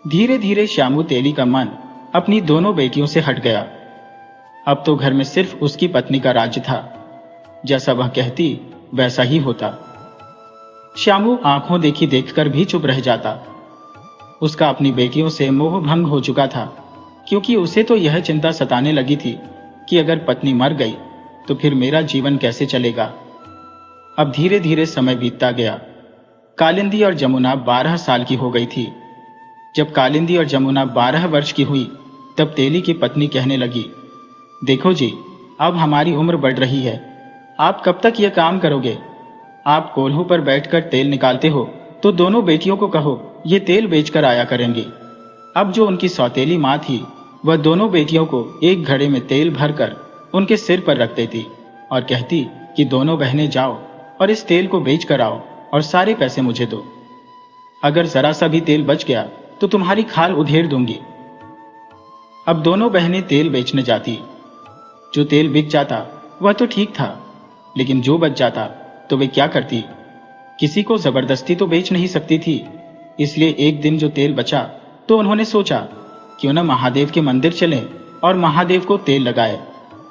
धीरे धीरे श्यामू तेली का मन अपनी दोनों बेटियों से हट गया। अब तो घर में सिर्फ उसकी पत्नी का राज्य था, जैसा वह कहती वैसा ही होता। श्यामू आंखों देखी देखकर भी चुप रह जाता। उसका अपनी बेटियों से मोह भंग हो चुका था, क्योंकि उसे तो यह चिंता सताने लगी थी कि अगर पत्नी मर गई तो फिर मेरा जीवन कैसे चलेगा। अब धीरे धीरे समय बीतता गया। कालिंदी और जमुना 12 साल की हो गई थी। जब कालिंदी और जमुना 12 वर्ष की हुई तब तेली की पत्नी कहने लगी, देखो जी, अब हमारी उम्र बढ़ रही है, आप कब तक यह काम करोगे। आप कोल्हू पर बैठकर तेल निकालते हो तो दोनों बेटियों को कहो ये तेल बेचकर आया करेंगी। अब जो उनकी सौतेली मां थी वह दोनों बेटियों को एक घड़े में तेल भरकर उनके सिर पर रख देती और कहती कि दोनों बहनें जाओ और इस तेल को बेच कर आओ और सारे पैसे मुझे दो। अगर जरा सा भी तेल बच गया तो तुम्हारी खाल उधेड़ दूंगी। अब दोनों बहनें तेल बेचने जाती। जो तेल बिक जाता वह तो ठीक था, लेकिन जो बच जाता तो वे क्या करती। किसी को जबरदस्ती तो बेच नहीं सकती थी, इसलिए एक दिन जो तेल बचा तो उन्होंने सोचा क्यों न महादेव के मंदिर चलें और महादेव को तेल लगाए,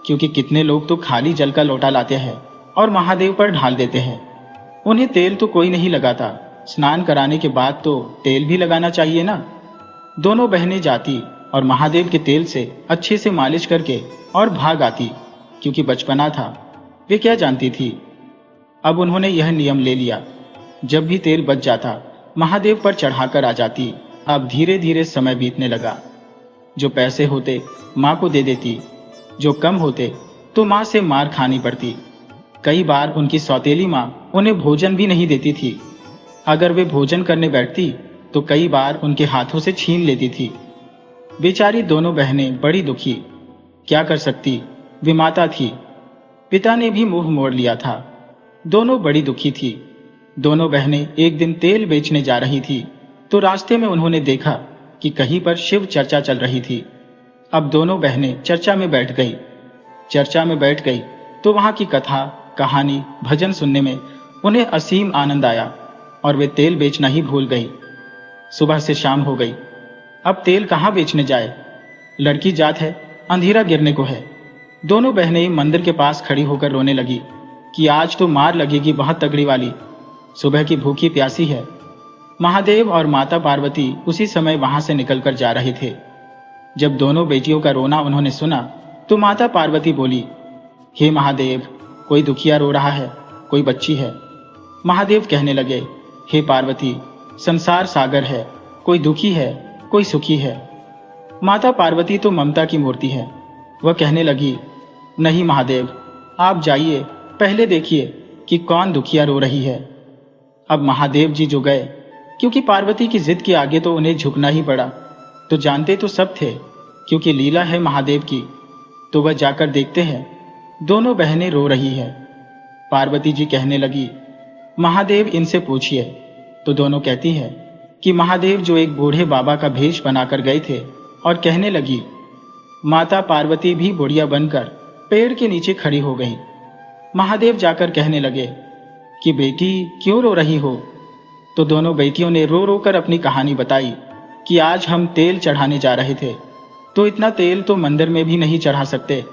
क्योंकि कितने लोग तो खाली जल का लोटा लाते हैं और महादेव पर ढाल देते हैं। उन्हें तेल तो कोई नहीं लगाता, स्नान कराने के बाद तो तेल भी लगाना चाहिए ना। दोनों बहनें जाती और महादेव के तेल से अच्छे से मालिश करके और भाग आती, क्योंकि बचपना था, वे क्या जानती थी। अब उन्होंने यह नियम ले लिया, जब भी तेल बच जाता महादेव पर चढ़ाकर आ जाती। अब धीरे धीरे समय बीतने लगा। जो पैसे होते माँ को दे देती, जो कम होते तो माँ से मार खानी पड़ती। कई बार उनकी सौतेली माँ उन्हें भोजन भी नहीं देती थी। अगर वे भोजन करने बैठती तो कई बार उनके हाथों से छीन लेती थी। बेचारी दोनों बहनें बड़ी दुखी, क्या कर सकती, वे माता थी। पिता ने भी मुंह मोड़ लिया था। दोनों बड़ी दुखी थी। दोनों बहनें एक दिन तेल बेचने जा रही थी तो रास्ते में उन्होंने देखा कि कहीं पर शिव चर्चा चल रही थी। अब दोनों बहनें चर्चा में बैठ गई तो वहां की कथा, कहानी, भजन सुनने में उन्हें असीम आनंद आया और वे तेल बेचना ही भूल गई। सुबह से शाम हो गई, अब तेल कहाँ बेचने जाए। लड़की जात है, अंधेरा गिरने को है। दोनों बहनें मंदिर के पास खड़ी होकर रोने लगी कि आज तो मार लगेगी बहुत तगड़ी वाली, सुबह की भूखी प्यासी है। महादेव और माता पार्वती उसी समय वहां से निकलकर जा रहे थे। जब दोनों बेटियों का रोना उन्होंने सुना तो माता पार्वती बोली, हे महादेव, कोई दुखिया रो रहा है, कोई बच्ची है। महादेव कहने लगे, हे पार्वती, संसार सागर है, कोई दुखी है, कोई सुखी है। माता पार्वती तो ममता की मूर्ति है। वह कहने लगी, नहीं महादेव, आप जाइए, पहले देखिए कि कौन दुखिया रो रही है। अब महादेव जी जो गए, क्योंकि पार्वती की जिद के आगे तो उन्हें झुकना ही पड़ा। तो जानते तो सब थे, क्योंकि लीला है महादेव की। तो वह जाकर देखते हैं, दोनों बहनें रो रही है। पार्वती जी कहने लगी, महादेव इनसे पूछिए। तो दोनों कहती है कि महादेव जो एक बूढ़े बाबा का भेष बनाकर गए थे, और कहने लगी। माता पार्वती भी बुढ़िया बनकर पेड़ के नीचे खड़ी हो गई। महादेव जाकर कहने लगे कि बेटी क्यों रो रही हो। तो दोनों बेटियों ने रो रो कर अपनी कहानी बताई कि आज हम तेल चढ़ाने जा रहे थे, तो इतना तेल तो मंदिर में भी नहीं चढ़ा सकते,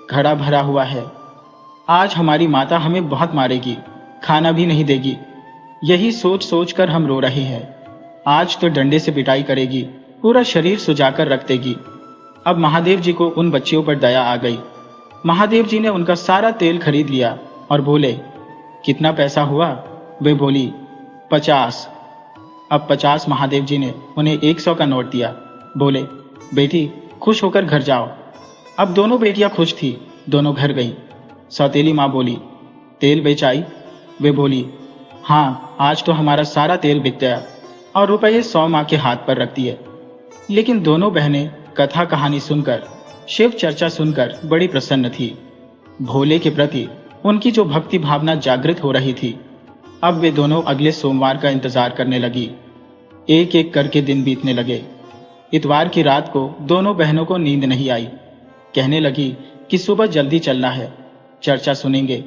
घड़ा भरा हुआ है। आज हमारी माता हमें बहुत मारेगी, खाना भी नहीं देगी। यही सोच सोच कर हम रो रहे हैं। आज तो डंडे से पिटाई करेगी, पूरा शरीर सुजाकर रख देगी। अब महादेव जी को उन बच्चियों पर दया आ गई। महादेव जी ने उनका सारा तेल खरीद लिया और बोले, कितना पैसा हुआ। वे बोली, 50। अब 50 महादेव जी ने उन्हें 100 का नोट दिया। बोले, बेटी खुश होकर घर जाओ। अब दोनों बेटियां खुश थी, दोनों घर गईं। सौतेली माँ बोली, तेल बेच आई। वे बोली, हाँ, आज तो हमारा सारा तेल बिक गया, और रुपये 100 माँ के हाथ पर रख दिए। लेकिन दोनों बहनें कथा कहानी सुनकर, शिव चर्चा सुनकर बड़ी प्रसन्न थी। भोले के प्रति उनकी जो भक्ति भावना जागृत हो रही थी। अब वे दोनों अगले सोमवार का इंतजार करने लगी। एक एक करके दिन बीतने लगे। इतवार की रात को दोनों बहनों को नींद नहीं आई। कहने लगी कि सुबह जल्दी चलना है, चर्चा सुनेंगे।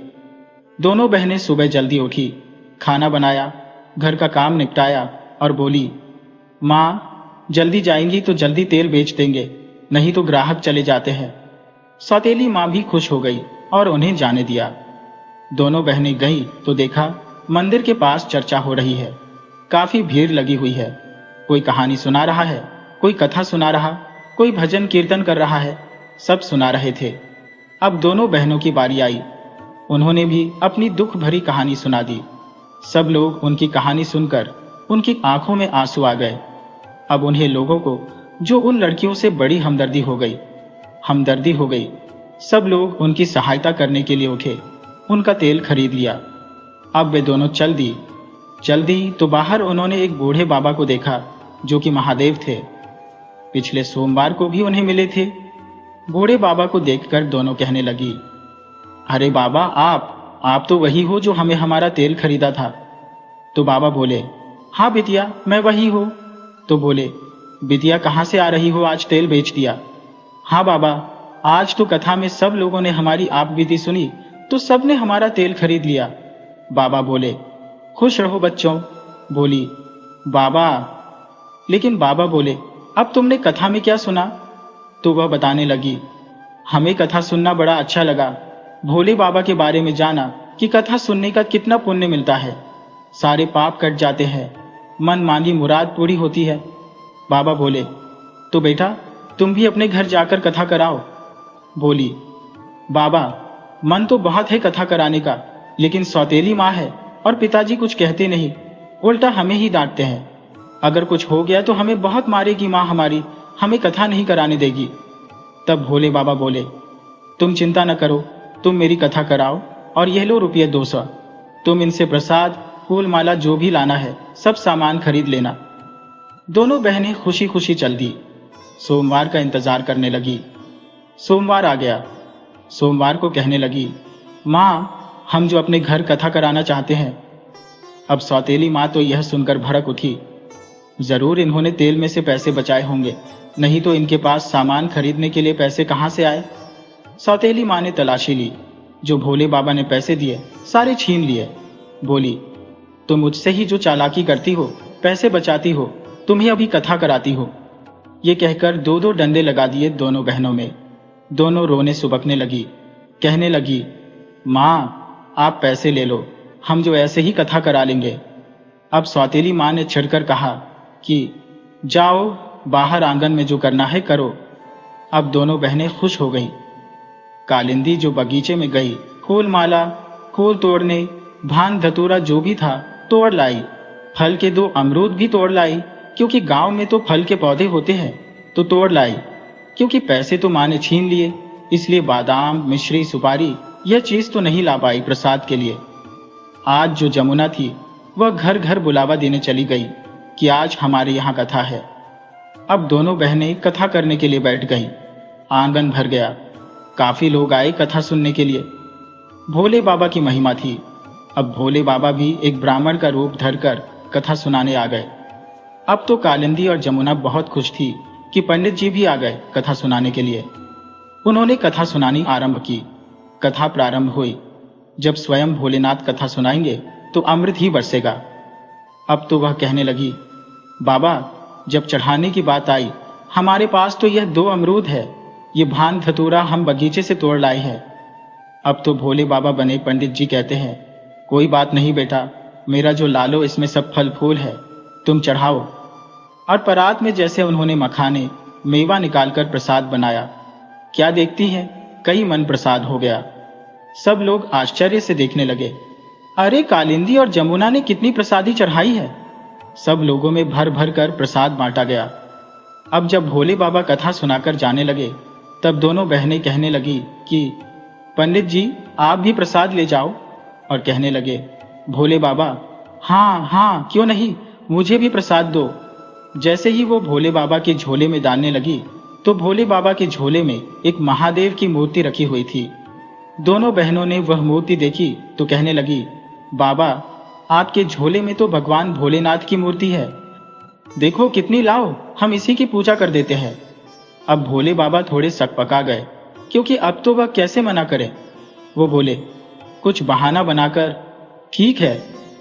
दोनों बहनें सुबह जल्दी उठी, खाना बनाया, घर का काम निपटाया और बोली, माँ जल्दी जाएंगी तो जल्दी तेल बेच देंगे, नहीं तो ग्राहक चले जाते हैं। सौतेली माँ भी खुश हो गई और उन्हें जाने दिया। दोनों बहनें गईं तो देखा मंदिर के पास चर्चा हो रही है। काफी भीड़ लगी हुई है। कोई कहानी सुना रहा है, कोई कथा सुना रहा, कोई भजन कीर्तन कर रहा है, सब सुना रहे थे। अब दोनों बहनों की बारी आई। उन्होंने भी अपनी दुख भरी कहानी सुना दी। सब लोग उनकी कहानी सुनकर उनकी आंखों में आंसू आ गए। अब उन्हें लोगों को जो उन लड़कियों से बड़ी हमदर्दी हो गई। सब लोग उनकी सहायता करने के लिए उठे, उनका तेल खरीद लिया। अब वे दोनों चल दी तो बाहर उन्होंने एक बूढ़े बाबा को देखा जो कि महादेव थे। पिछले सोमवार को भी उन्हें मिले थे। बूढ़े बाबा को देखकर दोनों कहने लगी, अरे बाबा, आप तो वही हो जो हमें हमारा तेल खरीदा था। तो बाबा बोले, हाँ बिटिया, मैं वही हूँ। तो बोले, बिटिया कहाँ से आ रही हो, आज तेल बेच दिया। हाँ बाबा, आज तो कथा में सब लोगों ने हमारी आप बीती सुनी तो सबने हमारा तेल खरीद लिया। बाबा बोले, खुश रहो बच्चों। बोली, बाबा। लेकिन बाबा बोले, अब तुमने कथा में क्या सुना। तो वह बताने लगी, हमें कथा सुनना बड़ा अच्छा लगा। भोले बाबा के बारे में जाना कि कथा सुनने का कितना पुण्य मिलता है, सारे पाप कट जाते हैं, मन मांगी मुराद पूरी होती है। बाबा बोले, तो बेटा तुम भी अपने घर जाकर कथा कराओ। बोली, बाबा मन तो बहुत है कथा कराने का, लेकिन सौतेली माँ है और पिताजी कुछ कहते नहीं, उल्टा हमें ही डांटते हैं। अगर कुछ हो गया तो हमें बहुत मारेगी माँ हमारी, हमें कथा नहीं कराने देगी। तब भोले बाबा बोले, तुम चिंता न करो, तुम मेरी कथा कराओ और यह लो रुपये 200। तुम इनसे प्रसाद, फूल माला जो भी लाना है सब सामान खरीद लेना। दोनों बहनें खुशी खुशी चल दी। सोमवार का इंतजार करने लगी। सोमवार आ गया। सोमवार को कहने लगी, माँ, हम जो अपने घर कथा कराना चाहते हैं। अब सौतेली माँ तो यह सुनकर भड़क उठी। जरूर इन्होंने तेल में से पैसे बचाए होंगे, नहीं तो इनके पास सामान खरीदने के लिए पैसे कहाँ से आए। सौतेली माँ ने तलाशी ली। जो भोले बाबा ने पैसे दिए सारे छीन लिए। बोली, तुम मुझसे ही जो चालाकी करती हो, पैसे बचाती हो, तुम्हें अभी कथा कराती हो। ये कहकर 2-2 डंडे लगा दिए दोनों बहनों में। दोनों रोने सुबकने लगी। कहने लगी, माँ, आप पैसे ले लो, हम जो ऐसे ही कथा करा लेंगे। अब सौतेली माँ ने छिड़कर कहा कि जाओ, बाहर आंगन में जो करना है करो। अब दोनों बहनें खुश हो गईं। कालिंदी जो बगीचे में गई, फूल माला, फूल तोड़ने, भान धतूरा जो भी था तोड़ लाई। फल के 2 अमरूद भी तोड़ लाई, क्योंकि गांव में तो फल के पौधे होते हैं, तो तोड़ लाई। क्योंकि पैसे तो माँ ने छीन लिए, इसलिए बादाम, मिश्री, सुपारी यह चीज तो नहीं ला पाई प्रसाद के लिए। आज जो जमुना थी वह घर घर बुलावा देने चली गई कि आज हमारे यहाँ कथा है। अब दोनों बहनें कथा करने के लिए बैठ गईं। आंगन भर गया। काफी लोग आए कथा सुनने के लिए। भोले बाबा की महिमा थी। अब भोले बाबा भी एक ब्राह्मण का रूप धरकर कथा सुनाने आ गए। अब तो कालिंदी और जमुना बहुत खुश थी कि पंडित जी भी आ गए कथा सुनाने के लिए। उन्होंने कथा सुनानी आरंभ की। कथा प्रारंभ हुई। जब स्वयं भोलेनाथ कथा सुनाएंगे तो अमृत ही बरसेगा। अब तो वह कहने लगी, बाबा, जब चढ़ाने की बात आई, हमारे पास तो यह 2 अमरूद है, ये भान धतूरा हम बगीचे से तोड़ लाए हैं। अब तो भोले बाबा बने पंडित जी कहते हैं, कोई बात नहीं बेटा, मेरा जो लालो इसमें सब फल फूल है, तुम चढ़ाओ। और परात में जैसे उन्होंने मखाने, मेवा निकालकर प्रसाद बनाया। क्या देखती है, कई मन प्रसाद हो गया। सब लोग आश्चर्य से देखने लगे। अरे, कालिंदी और जमुना ने कितनी प्रसादी चढ़ाई है। सब लोगों में भर भर कर प्रसाद बांटा गया। अब जब भोले बाबा कथा सुनाकर जाने लगे, तब दोनों बहनें कहने लगी कि पंडित जी, आप भी प्रसाद ले जाओ। और कहने लगे, भोले बाबा, हाँ हाँ, क्यों नहीं, मुझे भी प्रसाद दो। जैसे ही वो भोले बाबा के झोले में डालने लगी, तो भोले बाबा के झोले में एक महादेव की मूर्ति रखी हुई थी। दोनों बहनों ने वह मूर्ति देखी तो कहने लगी, बाबा, आपके झोले में तो भगवान भोलेनाथ की मूर्ति है। देखो कितनी लाओ, हम इसी की पूजा कर देते हैं। अब भोले बाबा थोड़े सकपका गए, क्योंकि अब तो वह कैसे मना करें। वो बोले, कुछ बहाना बनाकर, ठीक है,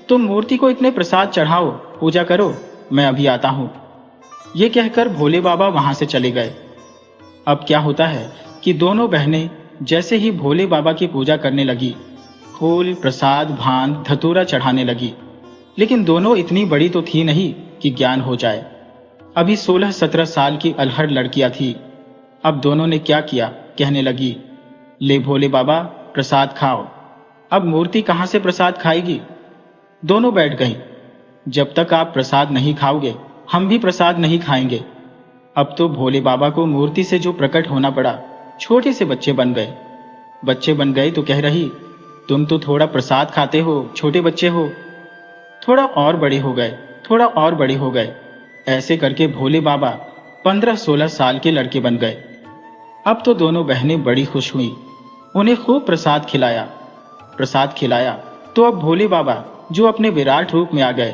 तुम मूर्ति को इतने प्रसाद चढ़ाओ, पूजा करो, मैं अभी आता हूं। ये कहकर भोले बाबा वहां से चले गए। अब क्या होता है कि दोनों बहनें जैसे ही भोले बाबा की पूजा करने लगी, फूल, प्रसाद, भान, धतूरा चढ़ाने लगी। लेकिन दोनों इतनी बड़ी तो थी नहीं कि ज्ञान हो जाए। अभी 16-17 साल की अलहड़ लड़कियां थी। अब दोनों ने क्या किया, कहने लगी, ले भोले बाबा, प्रसाद खाओ। अब मूर्ति कहां से प्रसाद खाएगी। दोनों बैठ गईं। जब तक आप प्रसाद नहीं खाओगे, हम भी प्रसाद नहीं खाएंगे। अब तो भोले बाबा को मूर्ति से जो प्रकट होना पड़ा, छोटे से बच्चे बन गए। बच्चे बन गए तो कह रही, तुम तो थोड़ा प्रसाद खाते हो, छोटे बच्चे हो। थोड़ा और बड़े हो गए, थोड़ा और बड़े हो गए। ऐसे करके भोले बाबा 15-16 साल के लड़के बन गए। अब तो दोनों बहनें बड़ी खुश हुई। उन्हें खूब प्रसाद खिलाया। प्रसाद खिलाया तो अब भोले बाबा जो अपने विराट रूप में आ गए,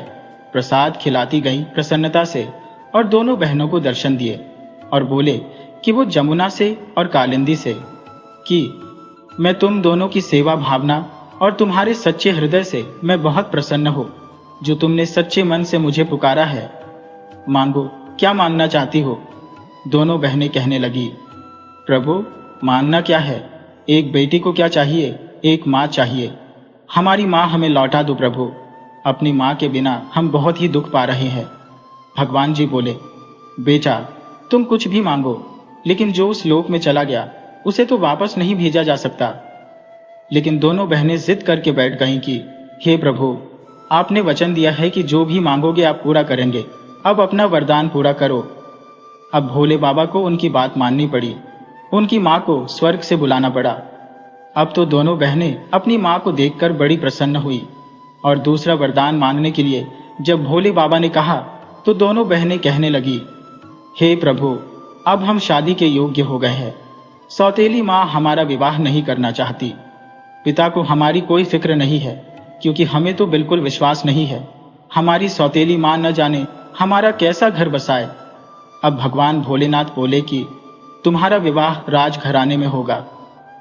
प्रसाद खिलाती गई प्रसन्नता से, और दोनों बहनों को दर्शन दिए और बोले कि वो जमुना से और कालिंदी से कि मैं तुम दोनों की सेवा भावना और तुम्हारे सच्चे हृदय से मैं बहुत प्रसन्न हूँ, जो तुमने सच्चे मन से मुझे पुकारा है। मांगो, क्या मांगना चाहती हो। दोनों बहनें कहने लगी, प्रभु, मांगना क्या है, एक बेटी को क्या चाहिए, एक माँ चाहिए। हमारी माँ हमें लौटा दो प्रभु, अपनी माँ के बिना हम बहुत ही दुख पा रहे हैं। भगवान जी बोले, बेटा, तुम कुछ भी मांगो, लेकिन जो उस लोक में चला गया उसे तो वापस नहीं भेजा जा सकता। लेकिन दोनों बहनें जिद करके बैठ गईं कि हे प्रभु, आपने वचन दिया है कि जो भी मांगोगे आप पूरा करेंगे, अब अपना वरदान पूरा करो। अब भोले बाबा को उनकी बात माननी पड़ी। उनकी माँ को स्वर्ग से बुलाना पड़ा। अब तो दोनों बहनें अपनी माँ को देखकर बड़ी प्रसन्न हुई और दूसरा वरदान मांगने के लिए जब भोले बाबा ने कहा तो दोनों बहनें कहने लगी, हे प्रभु, अब हम शादी के योग्य हो गए हैं। सौतेली माँ हमारा विवाह नहीं करना चाहती। पिता को हमारी कोई फिक्र नहीं है, क्योंकि हमें तो बिल्कुल विश्वास नहीं है हमारी सौतेली माँ न जाने हमारा कैसा घर बसाए। अब भगवान भोलेनाथ बोले कि तुम्हारा विवाह राजघराने में होगा।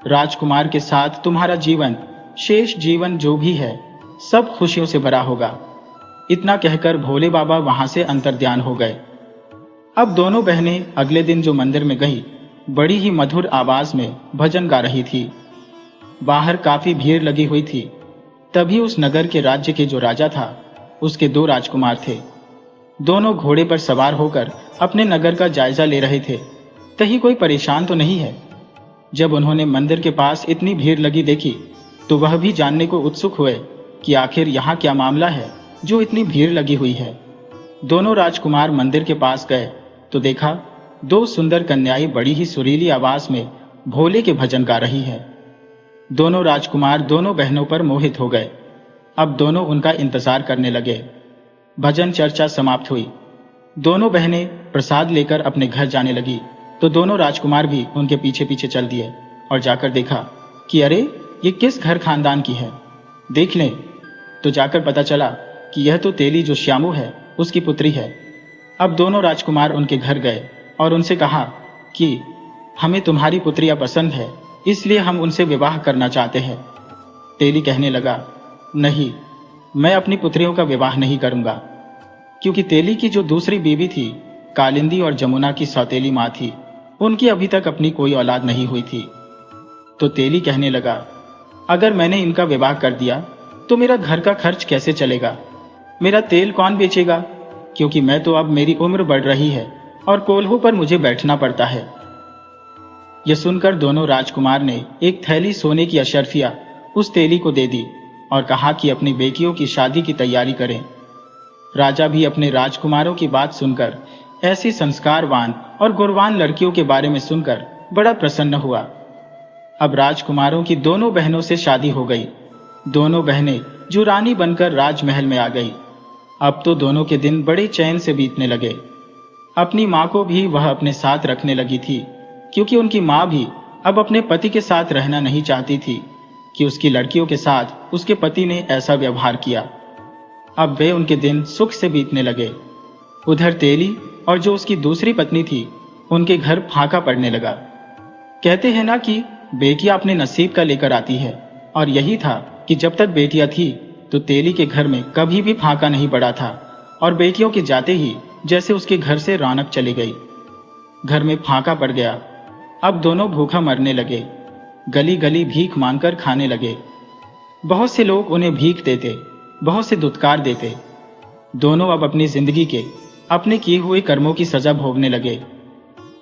राजकुमार के साथ तुम्हारा जीवन, शेष जीवन जो भी है, सब खुशियों से भरा होगा। इतना कहकर भोले बाबा वहां से अंतर्ध्यान हो गए। अब दोनों बहनें अगले दिन जो मंदिर में गई, बड़ी ही मधुर आवाज में भजन गा रही थी। बाहर काफी भीड़ लगी हुई थी। तभी उस नगर के राज्य के जो राजा था, उसके 2 राजकुमार थे। दोनों घोड़े पर सवार होकर अपने नगर का जायजा ले रहे थे। कहीं कोई परेशान तो नहीं है। जब उन्होंने मंदिर के पास इतनी भीड़ लगी देखी, तो वह भी जानने को उत्सुक हुए कि आखिर यहाँ क्या मामला है जो इतनी भीड़ लगी हुई है। दोनों राजकुमार मंदिर के पास गए तो देखा 2 सुंदर कन्याएं बड़ी ही सुरीली आवाज में भोले के भजन गा रही है। दोनों राजकुमार दोनों बहनों पर मोहित हो गए। अब दोनों उनका इंतजार करने लगे। भजन चर्चा समाप्त हुई। दोनों बहनें प्रसाद लेकर अपने घर जाने लगी तो दोनों राजकुमार भी उनके पीछे पीछे चल दिए और जाकर देखा कि अरे, ये किस घर खानदान की है। देख लें तो जाकर पता चला कि यह तो तेली जो श्यामू है, उसकी पुत्री है। अब दोनों राजकुमार उनके घर गए और उनसे कहा कि हमें तुम्हारी पुत्रियां पसंद है, इसलिए हम उनसे विवाह करना चाहते हैं। तेली कहने लगा, नहीं, मैं अपनी पुत्रियों का विवाह नहीं करूंगा, क्योंकि तेली की जो दूसरी बीवी थी, कालिंदी और जमुना की सौतेली माँ थी, उनकी अभी तक अपनी कोई औलाद नहीं हुई थी। तो तेली कहने लगा, अगर मैंने इनका विवाह कर दिया तो मेरा घर का खर्च कैसे चलेगा? मेरा तेल कौन बेचेगा? क्योंकि मैं तो अब मेरी उम्र बढ़ रही है और कोल्हों पर मुझे बैठना पड़ता है। यह सुनकर दोनों राजकुमार ने एक थैली सोने की अशर्फिया उस तेली को दे दी और कहा कि अपनी बेटियों की शादी की तैयारी करें। राजा भी अपने राजकुमारों की बात सुनकर, ऐसी संस्कारवान और गुणवान लड़कियों के बारे में सुनकर बड़ा प्रसन्न हुआ। अब राजकुमारों की दोनों बहनों से शादी हो गई। दोनों बहनें जो रानी बनकर राजमहल में आ गई। अब तो दोनों के दिन बड़े चैन से बीतने लगे। अपनी माँ को भी वह अपने साथ रखने लगी थी, क्योंकि उनकी माँ भी अब अपने पति के साथ रहना नहीं चाहती थी कि उसकी लड़कियों के साथ उसके पति ने ऐसा व्यवहार किया। अब वे उनके दिन सुख से बीतने लगे। उधर तेली और जो उसकी दूसरी पत्नी थी, उनके घर फाका पड़ने लगा। कहते हैं ना कि बेटियां अपने नसीब का लेकर आती है, और यही था कि जब तक बेटियां थी तो तेली के घर में कभी भी फाका नहीं पड़ा था, और बेटियों के जाते ही जैसे उसके घर से रौनक चली गई। घर में फाका पड़ गया। अब दोनों भूखा मरने लगे। गली गली भीख मांगकर खाने लगे। बहुत से लोग उन्हें भीख देते, बहुत से दुत्कार देते। दोनों अब अपनी जिंदगी के अपने किए हुए कर्मों की सजा भोगने लगे।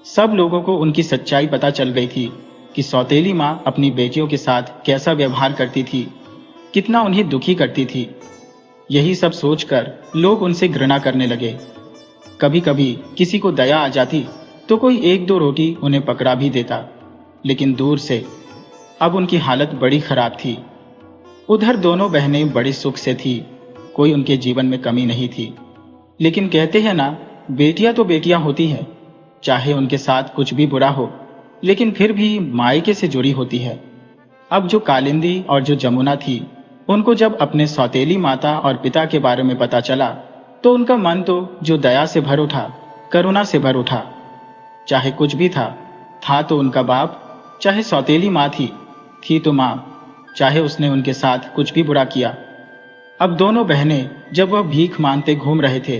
सब लोगों को उनकी सच्चाई पता चल गई थी कि सौतेली माँ अपनी बेटियों के साथ कैसा व्यवहार करती थी, कितना उन्हें दुखी करती थी। यही सब सोचकर लोग उनसे घृणा करने लगे। कभी कभी किसी को दया आ जाती तो कोई 1-2 रोटी उन्हें पकड़ा भी देता, लेकिन दूर से। अब उनकी हालत बड़ी खराब थी। उधर दोनों बहनें बड़े सुख से थी, कोई उनके जीवन में कमी नहीं थी। लेकिन कहते हैं ना, बेटियां तो बेटियां होती हैं, चाहे उनके साथ कुछ भी बुरा हो, लेकिन फिर भी मायके से जुड़ी होती है। अब जो कालिंदी और जो जमुना थी, उनको जब अपने सौतेली माता और पिता के बारे में पता चला तो उनका मन तो जो दया से भर उठा, करुणा से भर उठा। चाहे कुछ भी था तो उनका बाप। चाहे सौतेली माँ थी तो माँ, चाहे उसने उनके साथ कुछ भी बुरा किया। अब दोनों बहनें जब वह भीख मांगते घूम रहे थे,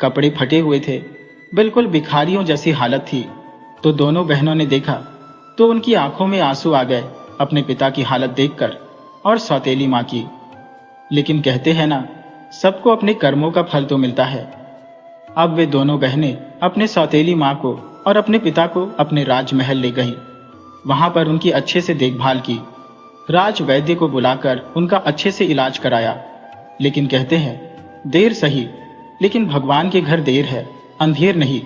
कपड़े फटे हुए थे, बिल्कुल भिखारियों जैसी हालत थी, तो दोनों बहनों ने देखा तो उनकी आंखों में आंसू आ गए अपने पिता की हालत देखकर और सौतेली माँ की। लेकिन कहते हैं ना, सबको अपने कर्मों का फल तो मिलता है। अब वे दोनों बहनें अपने सौतेली माँ को और अपने पिता को अपने राजमहल ले गईं। वहां पर उनकी अच्छे से देखभाल की। राज वैद्य को बुलाकर उनका अच्छे से इलाज कराया। लेकिन कहते हैं, देर सही, लेकिन भगवान के घर देर है, अंधेर नहीं।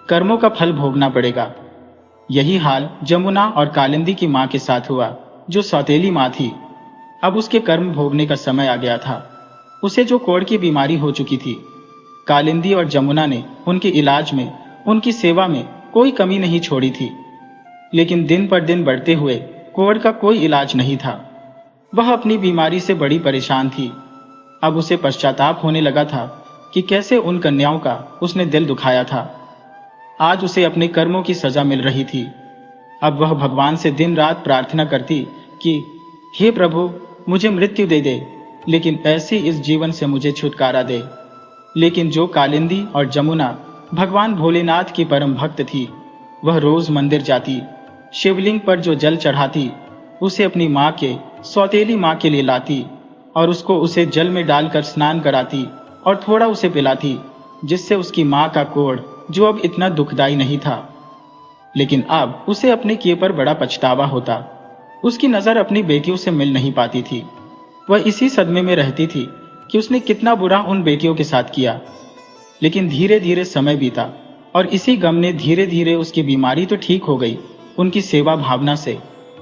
कर्मों का फल भोगना पड़ेगा। यही हाल जमुना और कालिंदी की मां के साथ हुआ, जो सौतेली मां थी। अब उसके कर्म भोगने का समय आ गया था। उसे जो कोढ़ की बीमारी हो चुकी थी, कालिंदी और जमुना ने उनके इलाज में, उनकी सेवा में कोई कमी नहीं छोड़ी थी। लेकिन दिन पर दिन बढ़ते हुए कोढ़ का कोई इलाज नहीं था। वह अपनी बीमारी से बड़ी परेशान थी। अब उसे पश्चाताप होने लगा था कि कैसे उन कन्याओं का उसने दिल दुखाया था। आज उसे अपने कर्मों की सजा मिल रही थी। अब वह भगवान से दिन रात प्रार्थना करती कि हे प्रभु, मुझे मृत्यु दे दे, लेकिन ऐसी इस जीवन से मुझे छुटकारा दे। लेकिन जो कालिंदी और जमुना भगवान भोलेनाथ की परम भक्त थी, वह रोज मंदिर जाती, शिवलिंग पर जो जल चढ़ाती उसे अपनी माँ के, सौतेली माँ के लिए लाती और उसको उसे जल में डालकर स्नान कराती और थोड़ा उसे पिलाती, जिससे उसकी माँ का कोढ़, जो अब इतना दुखदाई नहीं था, लेकिन अब उसे अपने किए पर बड़ा पछतावा होता। उसकी नजर अपनी बेटियों से मिल नहीं पाती थी। वह इसी सदमे में रहती थी कि उसने कितना बुरा उन बेटियों के साथ किया। लेकिन धीरे धीरे समय बीता और इसी गम ने धीरे धीरे उसकी बीमारी तो ठीक हो गई, उनकी सेवा भावना से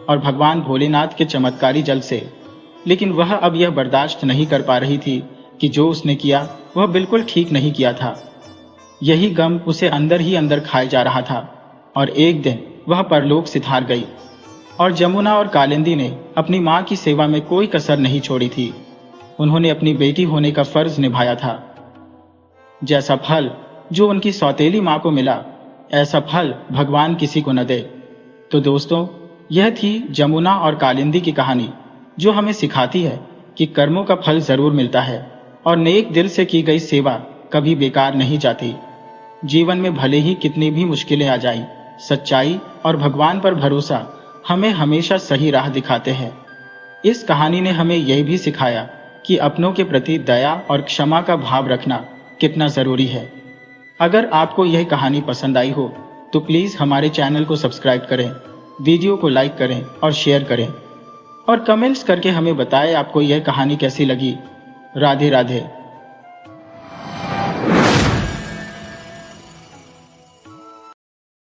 और भगवान भोलेनाथ के चमत्कारी जल से। लेकिन वह अब यह बर्दाश्त नहीं कर पा रही थी कि जो उसने किया वह बिल्कुल ठीक नहीं किया था। यही गम उसे अंदर ही अंदर खाए जा रहा था और एक दिन वह परलोक सिधार गई। और जमुना और कालिंदी ने अपनी माँ की सेवा में कोई कसर नहीं छोड़ी थी। उन्होंने अपनी बेटी होने का फर्ज निभाया था। जैसा फल जो उनकी सौतेली माँ को मिला, ऐसा फल भगवान किसी को न दे। तो दोस्तों, यह थी जमुना और कालिंदी की कहानी, जो हमें सिखाती है कि कर्मों का फल जरूर मिलता है और नेक दिल से की गई सेवा कभी बेकार नहीं जाती। जीवन में भले ही कितनी भी मुश्किलें आ जाएं, सच्चाई और भगवान पर भरोसा हमें हमेशा सही राह दिखाते हैं। इस कहानी ने हमें यह भी सिखाया कि अपनों के प्रति दया और क्षमा का भाव रखना कितना जरूरी है। अगर आपको यह कहानी पसंद आई हो तो प्लीज हमारे चैनल को सब्सक्राइब करें, वीडियो को लाइक करें और शेयर करें और कमेंट्स करके हमें बताएं आपको यह कहानी कैसी लगी। राधे राधे।